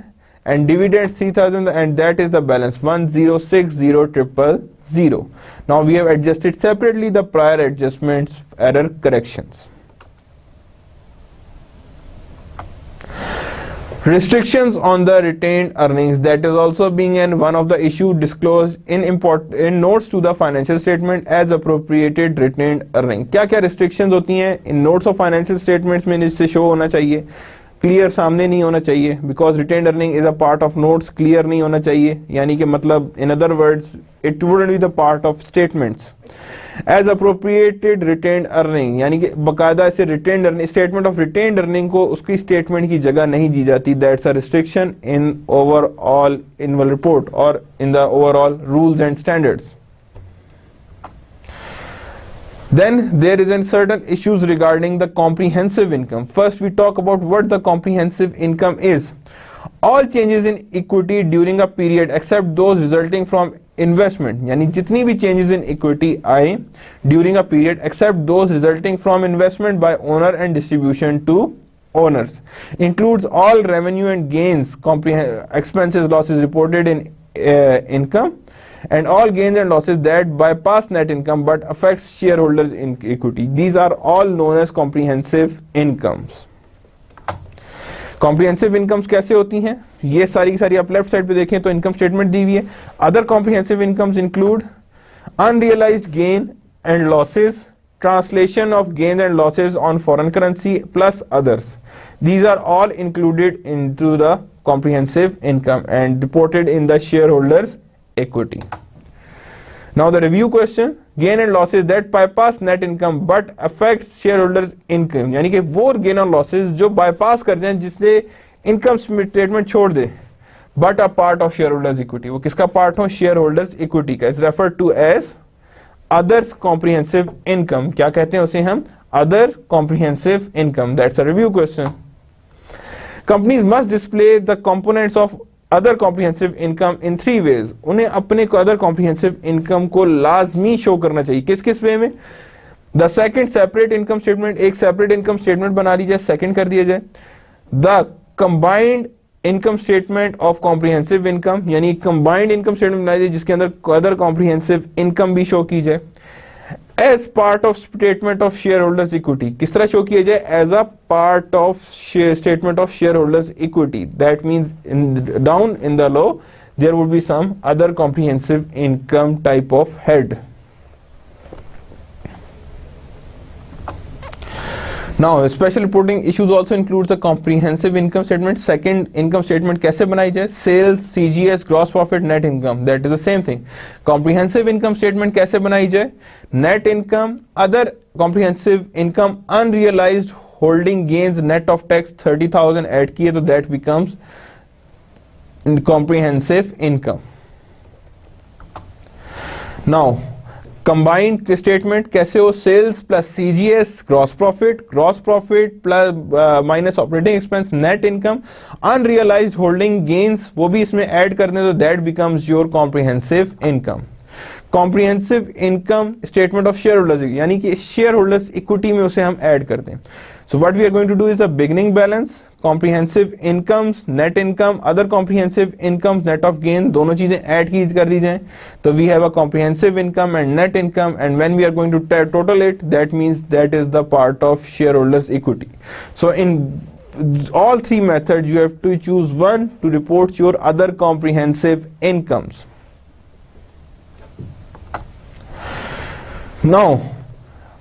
and dividends 3,000, and that is the balance 1060000. Now we have adjusted separately the prior adjustments, error corrections. Restrictions on the retained earnings, that is also being one of the issue disclosed in notes to the financial statement as appropriated retained earning. क्या क्या restrictions होती हैं इन notes of financial statements में? इससे show होना चाहिए, clear सामने नहीं होना चाहिए, because retained earning is a part of notes. Clear नहीं होना चाहिए, यानी कि मतलब in other words it wouldn't be the part of statements. As appropriated retained earning, यानी कि बकायदा इसे retained earning, statement of retained earning को उसकी स्टेटमेंट की जगह नहीं दी जाती. That's a restriction in overall annual report और in the overall rules and standards. Then there is certain issues regarding the comprehensive income. First we talk about what the comprehensive income is. All changes in equity during a period except those resulting from investment, यानी जितनी भी changes in equity आए during a period except those resulting from investment by owner and distribution to owners, includes all revenue and gains, expenses, losses reported in income, and all gains and losses that bypass net income but affects shareholders in equity. These are all known as comprehensive incomes. Comprehensive incomes कैसे होती हैं? ये सारी की सारी आप left side पे देखें तो इनकम स्टेटमेंट दी हुई है. Other comprehensive incomes include unrealized gain and losses, translation of gains and losses on foreign currency plus others. These are all included into the comprehensive income and reported in the shareholders equity. Now the review question, gain and losses that bypass net income but affects shareholders income, यानी कि वो gain और losses जो bypass कर जाएं, जिसने income statement छोड़ दे, but a part of shareholders equity. वो किसका part हो? shareholders equity का. is referred to as other comprehensive income. क्या कहते हैं उसे हम? other comprehensive income. That's a review question. Companies must display the components of other comprehensive income in 3 ways. उन्हें अपने other comprehensive income को लाजमी शो करना चाहिए. किस किस वे में? The second separate income statement, एक separate income statement बना ली जाए, second कर दिया जाए. The combined income statement of comprehensive income, यानी combined income statement बनाई जाए जिसके अंदर other comprehensive income भी शो की जाए. As part of statement of shareholders equity, किस तरह शो किया जाए? As a part of statement of shareholders equity. That means down in the law there would be some other comprehensive income type of head. Now special reporting issues also includes the comprehensive income statement. Second income statement कैसे बनाई जाए? Sales, CGS, gross profit, net income. That is the same thing. Comprehensive income statement कैसे बनाई जाए? Net income, other comprehensive income, unrealized holding gains, net of tax 30,000 add किए तो that becomes comprehensive income. Now combined statement कैसे हो, sales plus CGS gross profit plus minus operating expense net income, unrealized holding gains वो भी इसमें add कर दें तो that becomes your comprehensive income. Comprehensive income statement of shareholders, यानी कि शेयर होल्डर्स इक्विटी में उसे हम ऐड कर दें। So what we are going to do is the beginning balance, comprehensive incomes, net income, other comprehensive incomes, net of gain, दोनों चीजें add की कर दी जाएं तो we have a comprehensive income and net income, and when we are going to total it that means that is the part of shareholders equity. So in all three methods you have to choose one to report your other comprehensive incomes. Now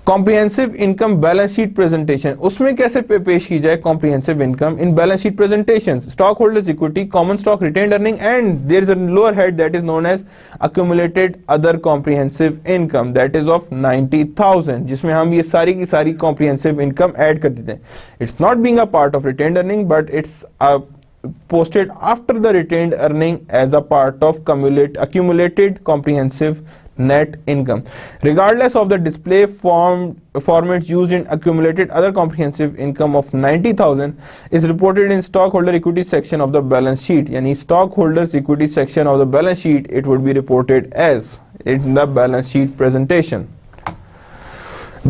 comprehensive income balance sheet presentation, उसमें कैसे पेश की जाए comprehensive income in balance sheet presentation, stockholders equity, common stock, retained earning and there is a lower head that is known as accumulated other comprehensive income that is of 90,000, जिसमें हम ये सारी की सारी कॉम्प्रिहेंसिव इनकम ऐड कर देते हैं। It's not being a part of retained earning but it's posted after the retained earning as a part of accumulated comprehensive net income. Regardless of the display formats used in accumulated other comprehensive income of 90,000 is reported in stockholder equity section of the balance sheet. Yani stockholders equity section of the balance sheet, it would be reported as in the balance sheet presentation.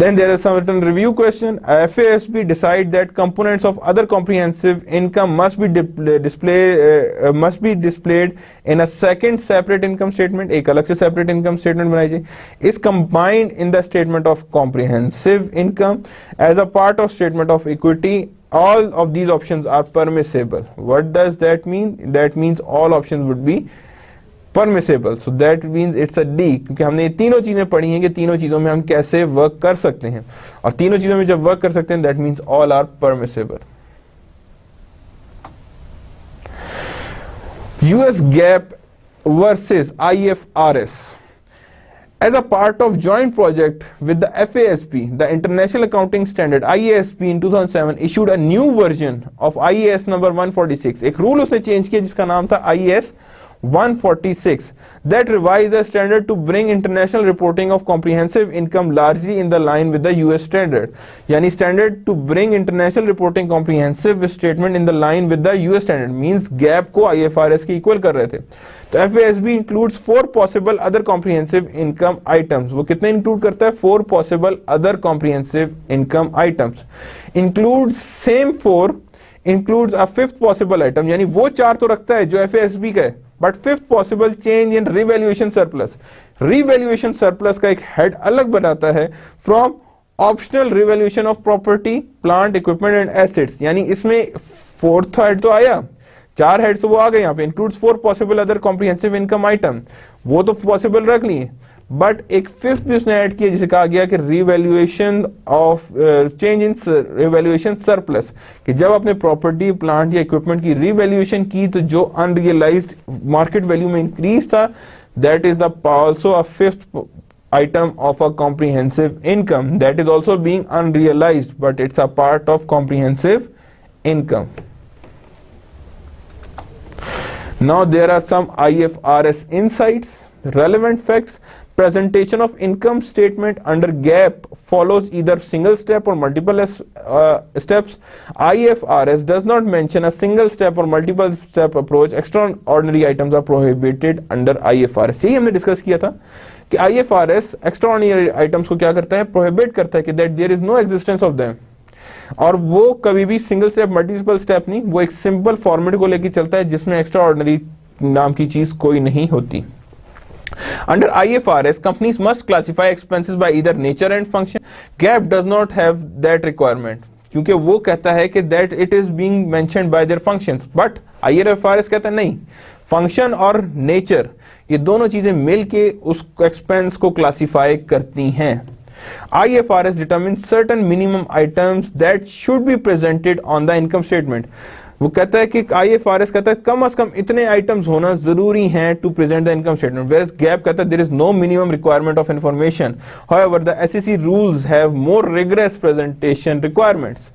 Then there is some written review question. FASB decide that components of other comprehensive income must be displayed in a second separate income statement. एक अलग से separate income statement बनाई जाए. Is combined in the statement of comprehensive income as a part of statement of equity. All of these options are permissible. What does that mean? That means all options would be permissible, so that means it's a D, क्योंकि हमने ये तीनों चीजें पढ़ी हैं कि तीनों चीजों में हम कैसे वर्क कर सकते हैं, और तीनों चीजों में जब वर्क कर सकते हैं that means all are permissible. US GAAP versus IFRS. As a part of joint project with the FASB, the International Accounting Standard IASB in 2007 issued a new version of IAS number 146. एक rule उसने change किया जिसका नाम था IAS 146 that revised the standard to bring international reporting of comprehensive income largely in the line with the US standard. यानी standard to bring international reporting comprehensive statement in the line with the US standard means gap को IFRS के equal कर रहे थे। तो FASB includes 4 possible other comprehensive income items. वो कितने include करता है? 4 possible other comprehensive income items. Includes same 4 includes a 5th possible item, यानी वो 4 तो रखता है जो FASB का है, but 5th possible change in revaluation surplus. Revaluation surplus का एक हेड अलग बनाता है from optional revaluation of property, plant, equipment and assets, यानी इसमें 4th हेड तो आया, 4 हेड्स तो वो आ गए यहाँ पे। Includes 4 possible other comprehensive income item, वो तो पॉसिबल रख लिए, बट एक 5th भी उसने ऐड किया जिसे कहा गया कि revaluation of change in revaluation surplus, कि जब आपने प्रॉपर्टी, प्लांट या इक्विपमेंट की रिवैल्यूएशन की तो जो अनरियलाइज्ड मार्केट वैल्यू में इंक्रीज था, that is the also a 5th item of a comprehensive income that is also being unrealized but it's a part of comprehensive income. Now there are some IFRS insights, relevant facts. Presentation of income statement under GAAP follows either single step or multiple steps. IFRS does not mention a single step or multiple step approach. Extraordinary items are prohibited under IFRS. यही हमने discuss किया था कि IFRS extraordinary items को क्या करता है? Prohibit करता है कि that there is no existence of them. और वो कभी भी सिंगल स्टेप, मल्टीपल स्टेप नहीं, वो एक सिंपल फॉर्मेट को लेके चलता है जिसमें एक्स्ट्राऑर्डिनरी नाम की चीज कोई नहीं होती। Under IFRS, companies must classify expenses by either nature and function. GAAP does not have that requirement, क्योंकि वो कहता है कि that it is being mentioned by their functions, but IFRS कहता है नहीं, फंक्शन और नेचर ये दोनों चीजें मिलके उस एक्सपेंस को क्लासिफाई करती हैं। IFRS determines certain minimum items that should be presented on the income statement. वो कहता है कि IFRS कहता है कम से कम इतने आइटम्स होना जरूरी हैं to present the income statement, whereas GAAP कहता है there is no minimum requirement of information. However, the SEC rules have more rigorous presentation requirements.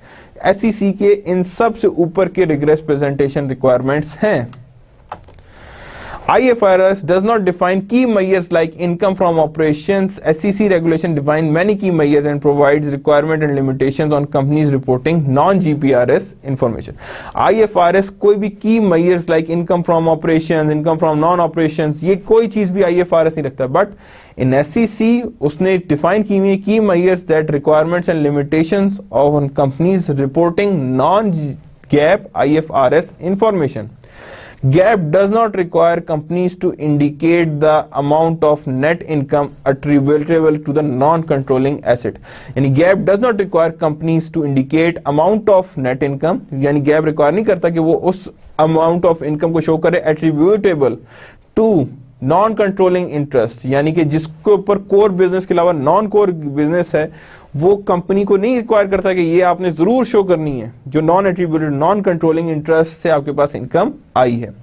SEC के इन सब से ऊपर के rigorous presentation requirements हैं। IFRS does not define key measures like income from operations. SEC regulation define many key measures and provides requirement and limitations on companies reporting non-GPRS information. IFRS कोई भी key measures like income from operations, income from non-operations, ये कोई चीज भी IFRS नहीं रखता. But in SEC उसने define की हुई key measures that requirements and limitations on companies reporting non-GAAP IFRS information. GAAP does not require companies to indicate the amount of net income attributable to the non-controlling asset. यानी GAAP does not require companies to indicate amount of net income. यानी GAAP require नहीं करता कि वो उस amount of income को show करे attributable to non controlling interest, यानी कि जिसके ऊपर कोर बिजनेस के अलावा नॉन कोर बिजनेस है, वो कंपनी को नहीं रिक्वायर करता कि ये आपने जरूर शो करनी है जो non attributed non controlling interest से आपके पास इनकम आई है.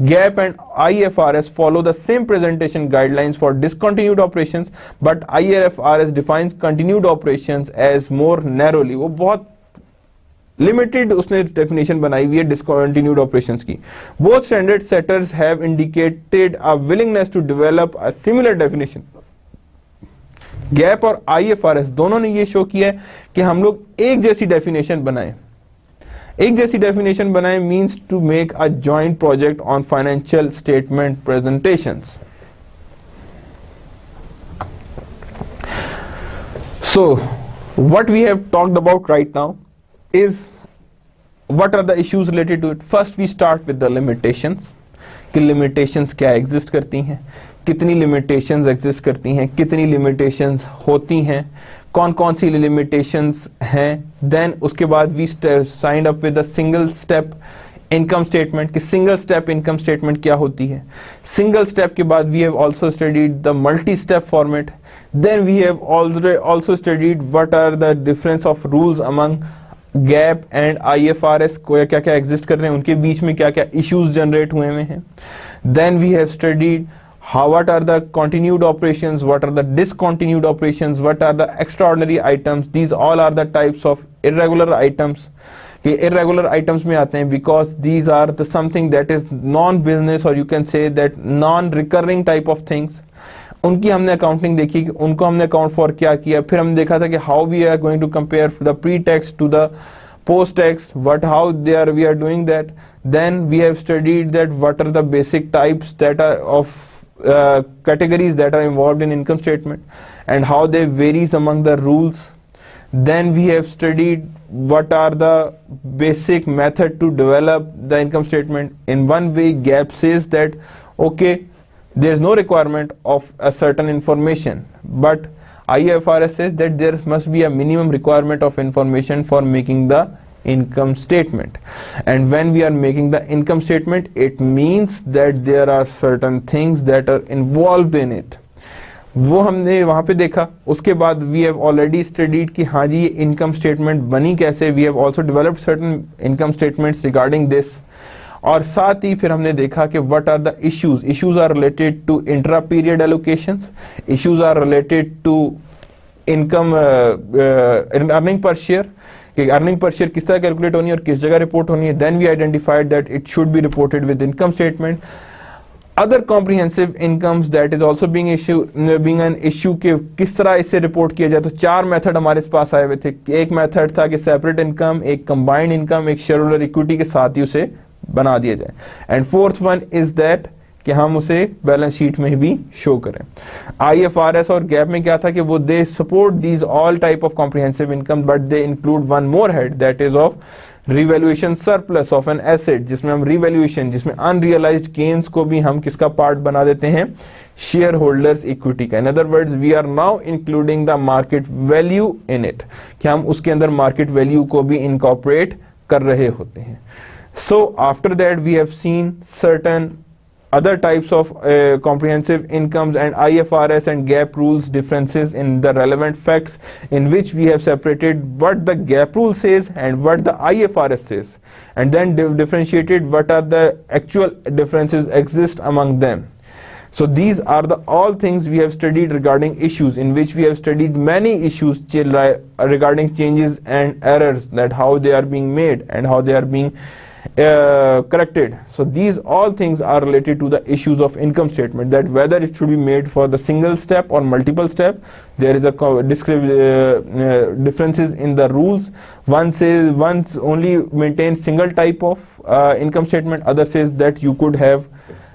GAAP and IFRS follow the same presentation guidelines for discontinued operations, but IFRS defines continued operations as more narrowly. वो बहुत लिमिटेड उसने डेफिनेशन बनाई हुई है डिसकंटिन्यूड ऑपरेशंस की. Both standard setters have indicated a willingness to develop a similar definition. GAAP और IFRS दोनों ने ये शो किया है कि हम लोग एक जैसी डेफिनेशन बनाएं. एक जैसी डेफिनेशन बनाएं means to make a joint project on financial statement presentations. So what we have talked about right now is what are the issues related to it. First we start with the limitations, कि limitations क्या exist करती हैं, कितनी limitations exist करती हैं, कितनी limitations होती हैं, कौन कौन सी limitations हैं. Then उसके बाद we signed up with a single step income statement, कि single step income statement क्या होती है. Single step के बाद we have also studied the multi-step format. Then we have also studied what are the difference of rules among gap and IFRS को क्या क्या exist कर रहे हैं, उनके बीच में क्या क्या इश्यूज जनरेट हुए हैं. Then we have studied what are the continued operations, what are the discontinued operations, what are the extraordinary items. These all are the types of irregular items. ये irregular items में आते हैं because these are the something that is non-business or you can say that non-recurring type of things. उनकी हमने accounting देखी, उनको हमने account for क्या किया. फिर हमने देखा था कि how we are going to compare the pre tax to the post tax, what how we are doing that. Then we have studied that what are the basic types that are of categories that are involved in income statement and how they varies among the rules. Then we have studied what are the basic method to develop the income statement. In one way GAAP says that okay, there is no requirement of a certain information, but IFRS says that there must be a minimum requirement of information for making the income statement. And when we are making the income statement, it means that there are certain things that are involved in it. वो हमने वहां पे देखा. उसके बाद we have already studied कि हाँ जी ये income statement बनी कैसे. We have also developed certain income statements regarding this. और साथ ही फिर हमने देखा कि what are the issues. Issues are related to intra-period allocations. Issues are related to income earning per share. कि अर्निंग पर शेयर किस तरह कैलकुलेट होनी है और किस जगह रिपोर्ट होनी है. Then we identified that it should be reported with income statement. Other comprehensive incomes that is also being an issue कि किस तरह इससे रिपोर्ट किया जाए. तो चार मेथड हमारे पास आए हुए थे. एक मेथड था कि सेपरेट इनकम, एक कंबाइंड इनकम, एक शेयर होल्डर इक्विटी के साथ ही उसे बना दिया जाए. And fourth one is that कि हम उसे बैलेंस शीट में भी शो करें. IFRS और गैप में क्या था कि वो they support these all type of comprehensive income, but they include one more head that is of revaluation surplus of an asset, जिसमें हम रिवैल्यूएशन, जिसमें अनरियलाइज्ड गेन्स को भी हम किसका पार्ट बना देते हैं, शेयर होल्डर्स इक्विटी का. In other words we are now including the market value in it, कि हम उसके अंदर मार्केट वैल्यू को भी इनकॉर्पोरेट कर रहे होते हैं. So after that we have seen certain other types of comprehensive incomes and IFRS and GAAP rules differences in the relevant facts, in which we have separated what the GAAP rule says and what the IFRS says, and then differentiated what are the actual differences exist among them. So these are the all things we have studied regarding issues, in which we have studied many issues regarding changes and errors, that how they are being made and how they are being corrected. So these all things are related to the issues of income statement, that whether it should be made for the single step or multiple step. There is a differences in the rules. One says one only maintains single type of income statement, other says that you could have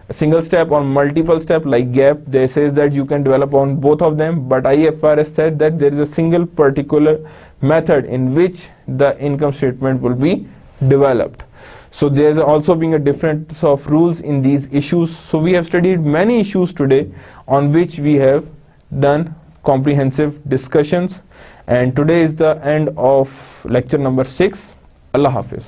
a single step or multiple step like GAAP. They says that you can develop on both of them, but IFRS said that there is a single particular method in which the income statement will be developed. So there's also being a difference of rules in these issues. So we have studied many issues today on which we have done comprehensive discussions, and today is the end of lecture number 6. Allah Hafiz.